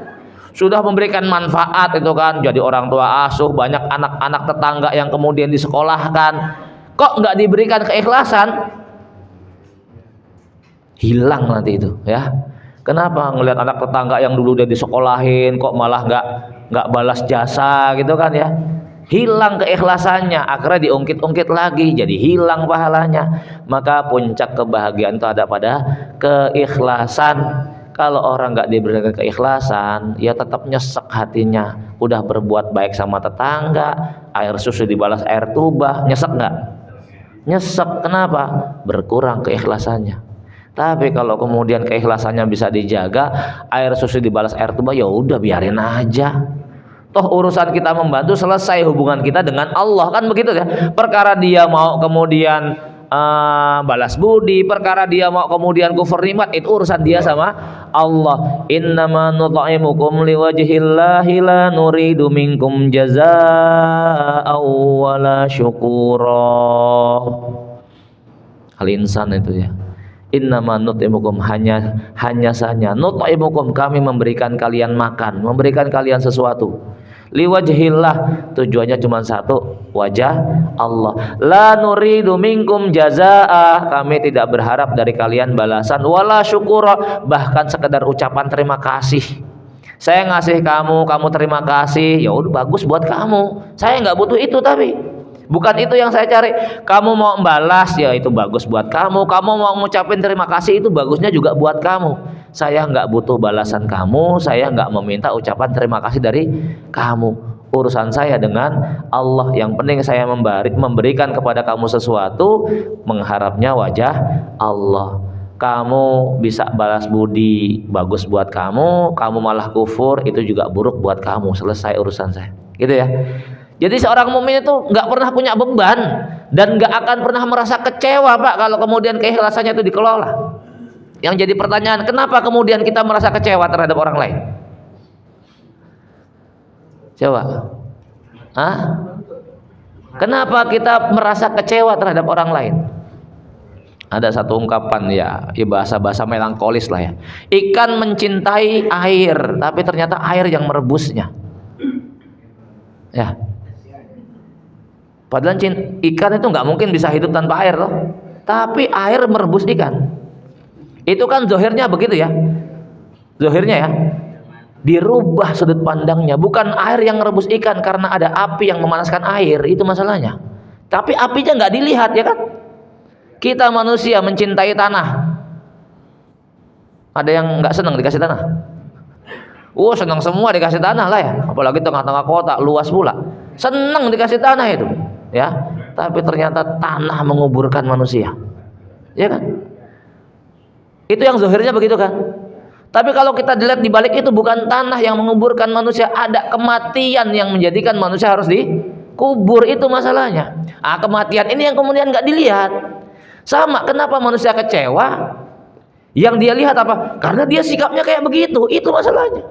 Speaker 1: Sudah memberikan manfaat itu kan, jadi orang tua asuh, banyak anak-anak tetangga yang kemudian disekolahkan, kok nggak diberikan keikhlasan? hilang nanti itu ya. Kenapa? Ngelihat anak tetangga yang dulu udah disekolahin kok malah nggak balas jasa gitu kan ya. Hilang keikhlasannya, akhirnya diungkit-ungkit lagi, jadi hilang pahalanya. Maka puncak kebahagiaan itu ada pada keikhlasan. Kalau orang nggak diberikan keikhlasan, ya tetap nyesek hatinya. Udah berbuat baik sama tetangga, air susu dibalas air tuba, nyesek nggak? Nyesek. Kenapa? Berkurang keikhlasannya. Tapi kalau kemudian keikhlasannya bisa dijaga, air susu dibalas air tuba, ya udah biarin aja. Toh urusan kita membantu, selesai hubungan kita dengan Allah, kan begitu ya. Perkara dia mau kemudian balas budi, perkara dia mau kemudian kufur nikmat, itu urusan dia sama Allah. Innama nut'imukum liwajhillahi la nuridu minkum jazaa'an wala syukura. Al-Insan itu ya. Innama nut'imukum, hanya saja nut'imukum, kami memberikan kalian makan, memberikan kalian sesuatu. Liwajhillah, tujuannya cuma satu, wajah Allah. La nuridu minkum jazaa, kami tidak berharap dari kalian balasan, wala syukura, bahkan sekedar ucapan terima kasih. Saya ngasih kamu terima kasih, ya udah bagus buat kamu. Saya nggak butuh itu, tapi bukan itu yang saya cari. Kamu mau membalas, ya itu bagus buat kamu. Kamu mau ngucapin terima kasih, itu bagusnya juga buat kamu. Saya nggak butuh balasan kamu, saya nggak meminta ucapan terima kasih dari kamu. Urusan saya dengan Allah. Yang penting saya memberikan kepada kamu sesuatu, mengharapnya wajah Allah. Kamu bisa balas budi, bagus buat kamu. Kamu malah kufur, itu juga buruk buat kamu. Selesai urusan saya, gitu ya. Jadi seorang mukmin itu nggak pernah punya beban dan nggak akan pernah merasa kecewa, Pak, kalau kemudian keikhlasannya itu dikelola. Yang jadi pertanyaan, kenapa kemudian kita merasa kecewa terhadap orang lain? Coba, kenapa kita merasa kecewa terhadap orang lain? Ada satu ungkapan ya bahasa-bahasa melankolis lah ya. Ikan mencintai air, tapi ternyata air yang merebusnya. Ya. Padahal ikan itu nggak mungkin bisa hidup tanpa air loh. Tapi air merebus ikan. Itu kan zohirnya begitu ya. Zohirnya ya. Dirubah sudut pandangnya. Bukan air yang merebus ikan karena ada api yang memanaskan air. Itu masalahnya. Tapi apinya nggak dilihat ya kan. Kita manusia mencintai tanah. Ada yang nggak senang dikasih tanah? Senang semua dikasih tanah lah ya. Apalagi tengah-tengah kota, luas pula. Senang dikasih tanah itu. Ya. Tapi ternyata tanah menguburkan manusia. Ya kan? Itu yang zahirnya begitu kan. Tapi kalau kita dilihat di balik itu, bukan tanah yang menguburkan manusia, ada kematian yang menjadikan manusia harus dikubur. Itu masalahnya. Kematian ini yang kemudian nggak dilihat. Sama, kenapa manusia kecewa? Yang dia lihat apa? Karena dia sikapnya kayak begitu. Itu masalahnya.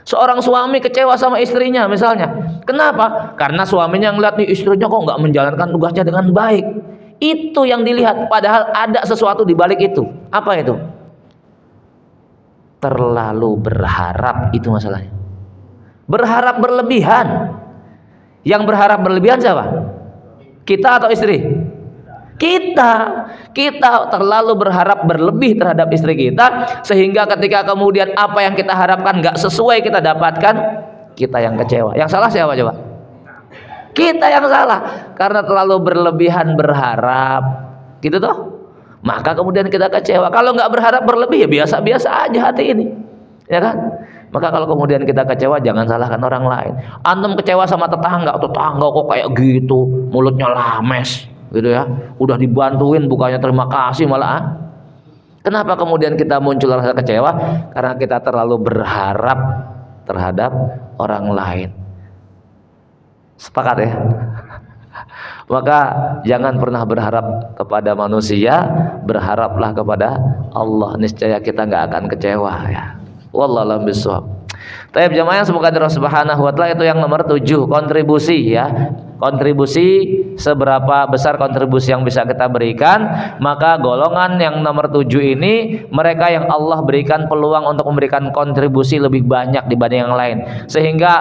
Speaker 1: Seorang suami kecewa sama istrinya misalnya. Kenapa? Karena suaminya ngeliat nih istrinya kok nggak menjalankan tugasnya dengan baik. Itu yang dilihat. Padahal ada sesuatu di balik itu. Apa itu? Terlalu berharap, itu masalahnya. Berharap berlebihan. Yang berharap berlebihan siapa? Kita atau istri? Kita terlalu berharap berlebih terhadap istri kita, sehingga ketika kemudian apa yang kita harapkan nggak sesuai kita dapatkan, kita yang kecewa. Yang salah siapa coba? Kita yang salah, karena terlalu berlebihan berharap, gitu toh. Maka kemudian kita kecewa. Kalau nggak berharap berlebih, ya biasa-biasa aja hati ini, ya kan? Maka kalau kemudian kita kecewa, jangan salahkan orang lain. Antum kecewa sama tetangga kok kayak gitu, mulutnya lames, gitu ya. Udah dibantuin, bukannya terima kasih malah. Kenapa kemudian kita muncul rasa kecewa? Karena kita terlalu berharap terhadap orang lain. Sepakat ya? Maka jangan pernah berharap kepada manusia, berharaplah kepada Allah. Niscaya kita nggak akan kecewa ya. Wallahu a'lam bishawab. Taib jamaah, semoga Allah Subhanahu wa taala. Itu yang nomor 7, kontribusi ya. Kontribusi, seberapa besar kontribusi yang bisa kita berikan. Maka golongan yang nomor 7 ini, mereka yang Allah berikan peluang untuk memberikan kontribusi lebih banyak dibanding yang lain, sehingga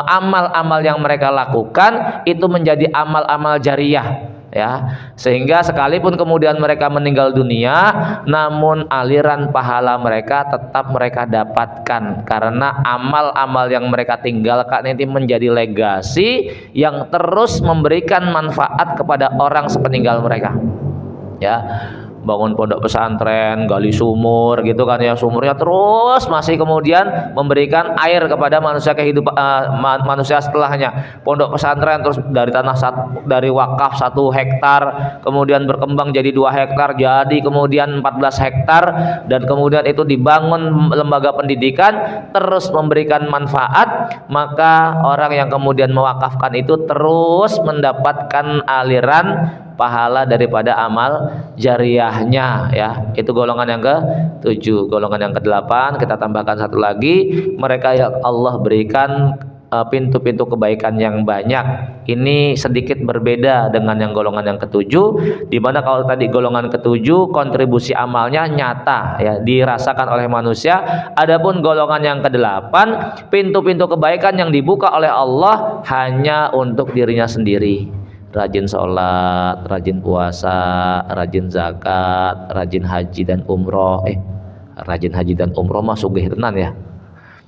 Speaker 1: amal-amal yang mereka lakukan itu menjadi amal-amal jariyah, ya, sehingga sekalipun kemudian mereka meninggal dunia, namun aliran pahala mereka tetap mereka dapatkan karena amal-amal yang mereka tinggalkan ini menjadi legasi yang terus memberikan manfaat kepada orang sepeninggal mereka, ya. Bangun pondok pesantren, gali sumur gitu kan ya, sumurnya terus masih kemudian memberikan air kepada manusia kehidupan manusia setelahnya. Pondok pesantren terus dari dari wakaf 1 hektar kemudian berkembang jadi 2 hektar, jadi kemudian 14 hektar, dan kemudian itu dibangun lembaga pendidikan terus memberikan manfaat, maka orang yang kemudian mewakafkan itu terus mendapatkan aliran pahala daripada amal jariyahnya, ya. Itu golongan yang ke-7. Golongan yang ke-8 kita tambahkan satu lagi, mereka yang Allah berikan pintu-pintu kebaikan yang banyak. Ini sedikit berbeda dengan yang golongan yang ke-7, di mana kalau tadi golongan ke-7 kontribusi amalnya nyata, ya, dirasakan oleh manusia. Adapun golongan yang ke-8, pintu-pintu kebaikan yang dibuka oleh Allah hanya untuk dirinya sendiri. Rajin sholat, rajin puasa, rajin zakat, rajin haji dan umroh. Rajin haji dan umroh mah sugih tenan ya.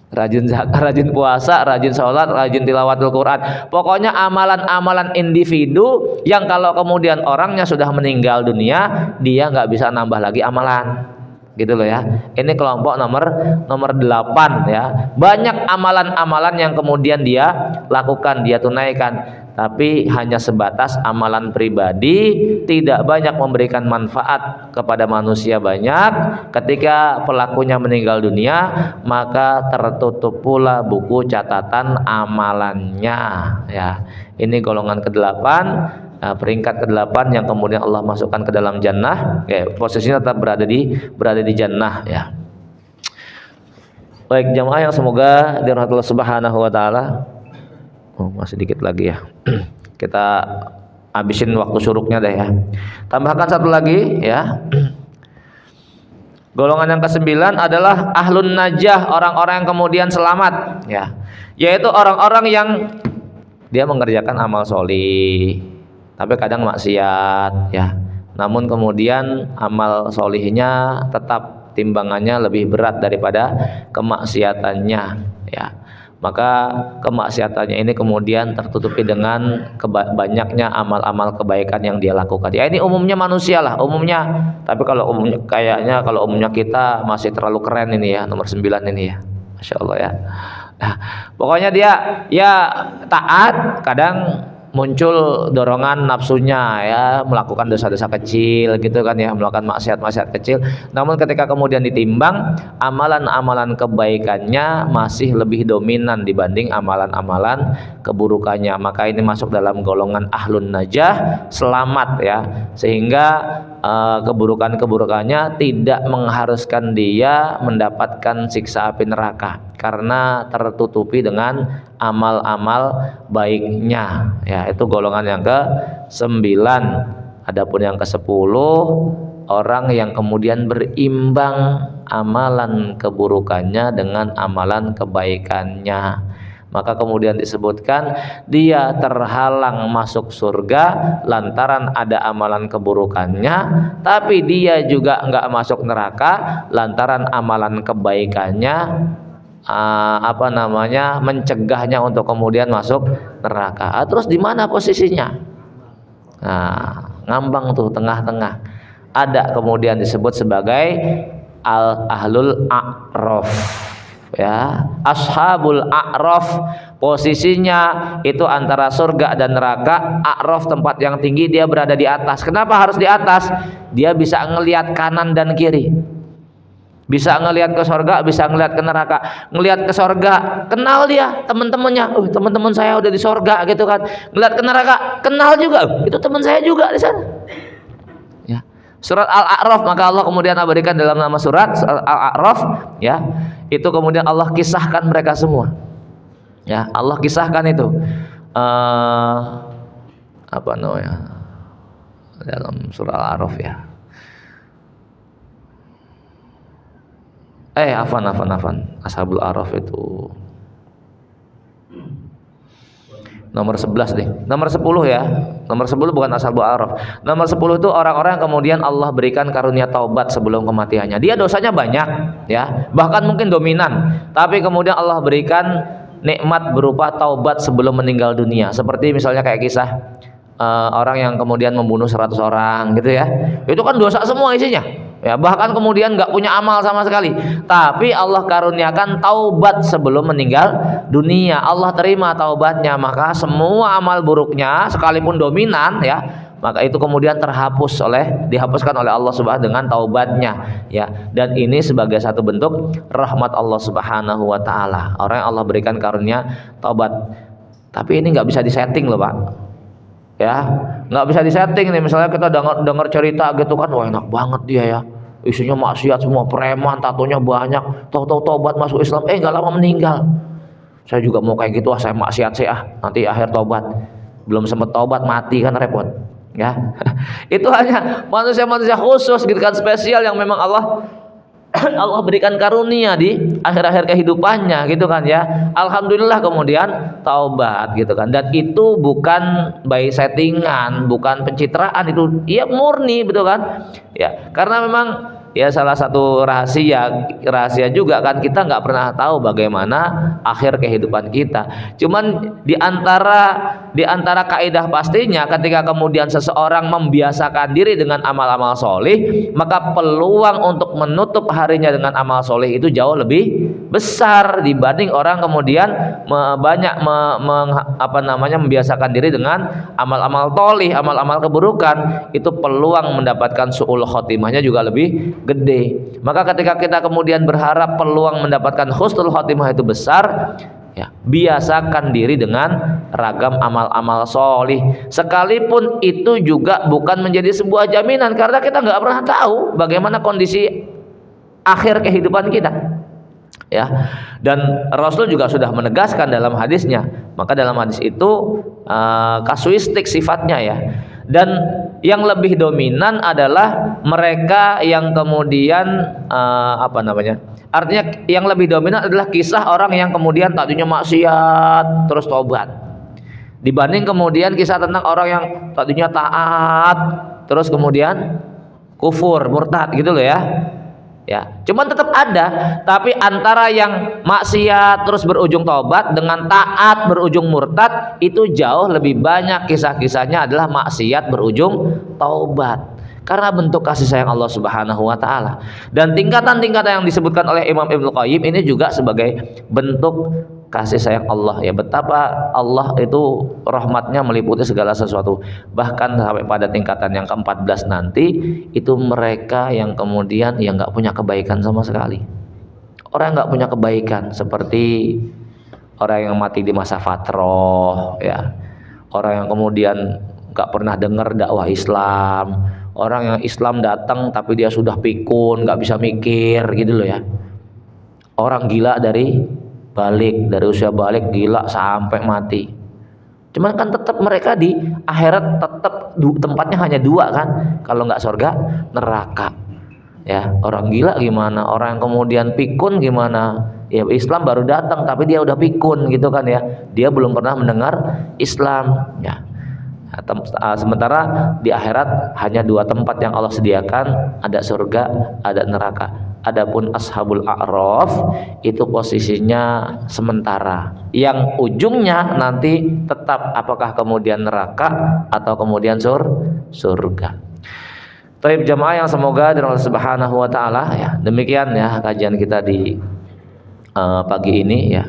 Speaker 1: Rajin zakat, rajin puasa, rajin sholat, rajin tilawatul Quran. Pokoknya amalan-amalan individu yang kalau kemudian orangnya sudah meninggal dunia, dia nggak bisa nambah lagi amalan. Gitu loh ya. Ini kelompok nomor 8 ya. Banyak amalan-amalan yang kemudian dia lakukan, dia tunaikan, tapi hanya sebatas amalan pribadi, tidak banyak memberikan manfaat kepada manusia banyak. Ketika pelakunya meninggal dunia, maka tertutup pula buku catatan amalannya, ya. Ini golongan ke-8. Peringkat ke-8 yang kemudian Allah masukkan ke dalam jannah, ya, posisinya tetap berada di jannah, ya. Baik jamaah yang semoga dirahmati Allah Subhanahu wa taala. Masih dikit lagi ya. Kita habisin waktu syuruknya deh ya. Tambahkan satu lagi ya. Golongan yang ke-9 adalah ahlun najah, orang-orang yang kemudian selamat, ya. Yaitu orang-orang yang dia mengerjakan amal sholih, tapi kadang maksiat, ya. Namun kemudian amal sholihnya tetap timbangannya lebih berat daripada kemaksiatannya, ya. Maka kemaksiatannya ini kemudian tertutupi dengan banyaknya amal-amal kebaikan yang dia lakukan. Ya, ini umumnya manusia lah, umumnya. Tapi kalau umumnya kayaknya kalau umumnya kita masih terlalu keren ini ya, nomor 9 ini ya. Masya Allah ya. Nah, pokoknya dia ya taat, kadang muncul dorongan nafsunya ya, melakukan dosa-dosa kecil gitu kan ya, melakukan maksiat-maksiat kecil. Namun ketika kemudian ditimbang, amalan-amalan kebaikannya masih lebih dominan dibanding amalan-amalan keburukannya. Maka ini masuk dalam golongan ahlun najah, selamat ya, sehingga keburukan-keburukannya tidak mengharuskan dia mendapatkan siksa api neraka karena tertutupi dengan amal-amal baiknya, ya. Itu golongan yang ke-9. Adapun yang ke-10, orang yang kemudian berimbang amalan keburukannya dengan amalan kebaikannya, maka kemudian disebutkan dia terhalang masuk surga lantaran ada amalan keburukannya, tapi dia juga enggak masuk neraka lantaran amalan kebaikannya mencegahnya untuk kemudian masuk neraka. Terus di mana posisinya? Ngambang tuh, tengah-tengah. Ada kemudian disebut sebagai ahlul a'raf, ya, ashabul a'raf. Posisinya itu antara surga dan neraka. A'raf tempat yang tinggi, dia berada di atas. Kenapa harus di atas? Dia bisa ngelihat kanan dan kiri, bisa ngelihat ke surga, bisa ngelihat ke neraka. Ngelihat ke surga, kenal dia teman-temannya, teman-teman saya udah di surga gitu kan. Ngelihat ke neraka, kenal juga, itu teman saya juga di sana. Ya. Surat Al-A'raf, maka Allah kemudian berikan dalam nama surat Al-A'raf, ya. Itu kemudian Allah kisahkan mereka semua. Ya, Allah kisahkan itu. Dalam surah Al-A'raf ya. Afan. Ashabul A'raf itu Nomor 11 nih. Nomor 10 ya. Nomor 10 bukan ashabul a'raf. Nomor 10 itu orang-orang yang kemudian Allah berikan karunia taubat sebelum kematiannya. Dia dosanya banyak ya, bahkan mungkin dominan, tapi kemudian Allah berikan nikmat berupa taubat sebelum meninggal dunia. Seperti misalnya kayak kisah orang yang kemudian membunuh 100 orang gitu ya. Itu kan dosa semua isinya. Ya, bahkan kemudian nggak punya amal sama sekali. Tapi Allah karuniakan taubat sebelum meninggal dunia. Allah terima taubatnya, maka semua amal buruknya sekalipun dominan ya, maka itu kemudian dihapuskan oleh Allah Subhanahu dengan taubatnya ya. Dan ini sebagai satu bentuk rahmat Allah Subhanahu wa taala. Orang yang Allah berikan karunia taubat. Tapi ini nggak bisa disetting loh, Pak. Ya, nggak bisa disetting nih. Misalnya kita dengar cerita gitu kan, wah enak banget dia ya, isinya maksiat semua, preman, tatonya banyak, tahu-tahu tobat masuk Islam, nggak lama meninggal. Saya juga mau kayak gitu, saya maksiat sih nanti akhir tobat, belum sempat tobat mati kan repot ya. Itu hanya manusia-manusia khusus gitu kan, spesial yang memang Allah berikan karunia di akhir-akhir kehidupannya gitu kan ya. Alhamdulillah kemudian taubat gitu kan. Dan itu bukan by settingan, bukan pencitraan, itu iya murni betul kan ya. Karena memang ya salah satu rahasia juga kan, kita nggak pernah tahu bagaimana akhir kehidupan kita. Cuman di antara kaidah pastinya, ketika kemudian seseorang membiasakan diri dengan amal-amal solih, maka peluang untuk menutup harinya dengan amal solih itu jauh lebih besar dibanding orang kemudian membiasakan diri dengan amal-amal tolih, amal-amal keburukan. Itu peluang mendapatkan su'ul khotimahnya juga lebih gede. Maka ketika kita kemudian berharap peluang mendapatkan husnul khotimah itu besar ya, biasakan diri dengan ragam amal-amal solih, sekalipun itu juga bukan menjadi sebuah jaminan, karena kita nggak pernah tahu bagaimana kondisi akhir kehidupan kita ya. Dan Rasul juga sudah menegaskan dalam hadisnya, maka dalam hadis itu kasuistik sifatnya ya. Dan yang lebih dominan adalah mereka yang kemudian artinya yang lebih dominan adalah kisah orang yang kemudian tadinya maksiat terus taubat, dibanding kemudian kisah tentang orang yang tadinya taat terus kemudian kufur, murtad gitu loh ya. Ya, cuman tetap ada, tapi antara yang maksiat terus berujung taubat dengan taat berujung murtad, itu jauh lebih banyak kisah-kisahnya adalah maksiat berujung taubat, karena bentuk kasih sayang Allah Subhanahu wa taala. Dan tingkatan-tingkatan yang disebutkan oleh Imam Ibnu Qayyim ini juga sebagai bentuk kasih sayang Allah ya. Betapa Allah itu rahmatnya meliputi segala sesuatu. Bahkan sampai pada tingkatan yang ke-14 nanti, itu mereka yang kemudian yang nggak punya kebaikan sama sekali. Orang yang nggak punya kebaikan, seperti orang yang mati di masa fatroh ya, orang yang kemudian nggak pernah dengar dakwah Islam, orang yang Islam datang tapi dia sudah pikun, nggak bisa mikir gitu loh ya. Orang gila dari usia balik, gila sampai mati. Cuman kan tetap mereka di akhirat tetap tempatnya hanya dua kan, kalau nggak surga neraka ya. Orang gila gimana, orang yang kemudian pikun gimana ya, Islam baru datang tapi dia udah pikun gitu kan ya, dia belum pernah mendengar Islam ya. Sementara di akhirat hanya dua tempat yang Allah sediakan, ada surga, ada neraka. Adapun ashabul a'raf itu posisinya sementara, yang ujungnya nanti tetap apakah kemudian neraka atau kemudian surga. Taib jamaah yang semoga dari Allah Subhanahu wa taala ya. Demikian ya kajian kita di pagi ini ya.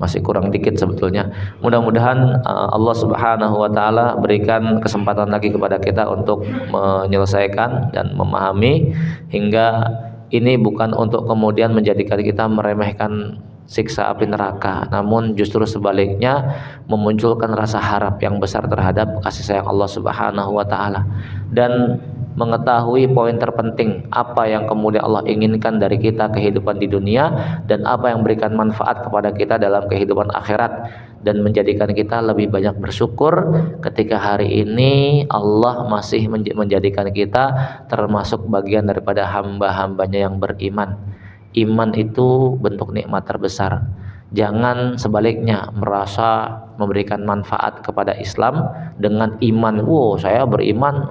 Speaker 1: Masih kurang dikit sebetulnya. Mudah-mudahan Allah Subhanahu wa taala berikan kesempatan lagi kepada kita untuk menyelesaikan dan memahami, hingga ini bukan untuk kemudian menjadikan kita meremehkan siksa api neraka, namun justru sebaliknya memunculkan rasa harap yang besar terhadap kasih sayang Allah Subhanahu wa taala, dan mengetahui poin terpenting apa yang kemudian Allah inginkan dari kita kehidupan di dunia, dan apa yang memberikan manfaat kepada kita dalam kehidupan akhirat, dan menjadikan kita lebih banyak bersyukur ketika hari ini Allah masih menjadikan kita termasuk bagian daripada hamba-hambanya yang beriman. Iman itu bentuk nikmat terbesar. Jangan sebaliknya merasa memberikan manfaat kepada Islam dengan iman. Wow, saya beriman,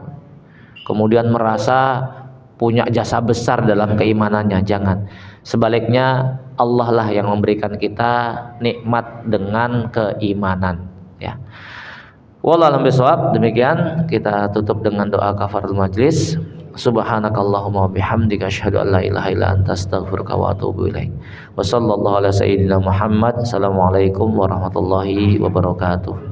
Speaker 1: kemudian merasa punya jasa besar dalam keimanannya. Jangan. Sebaliknya Allah lah yang memberikan kita nikmat dengan keimanan, ya. Wallahu a'lam bishawab. Demikian kita tutup dengan doa kafaratul majlis. Subhanakallahumma bihamdika asyhadu an la ilaha illa anta astaghfiruka wa atubu ilaik. Wa sallallahu ala sayyidina Muhammad. Assalamualaikum warahmatullahi wabarakatuh.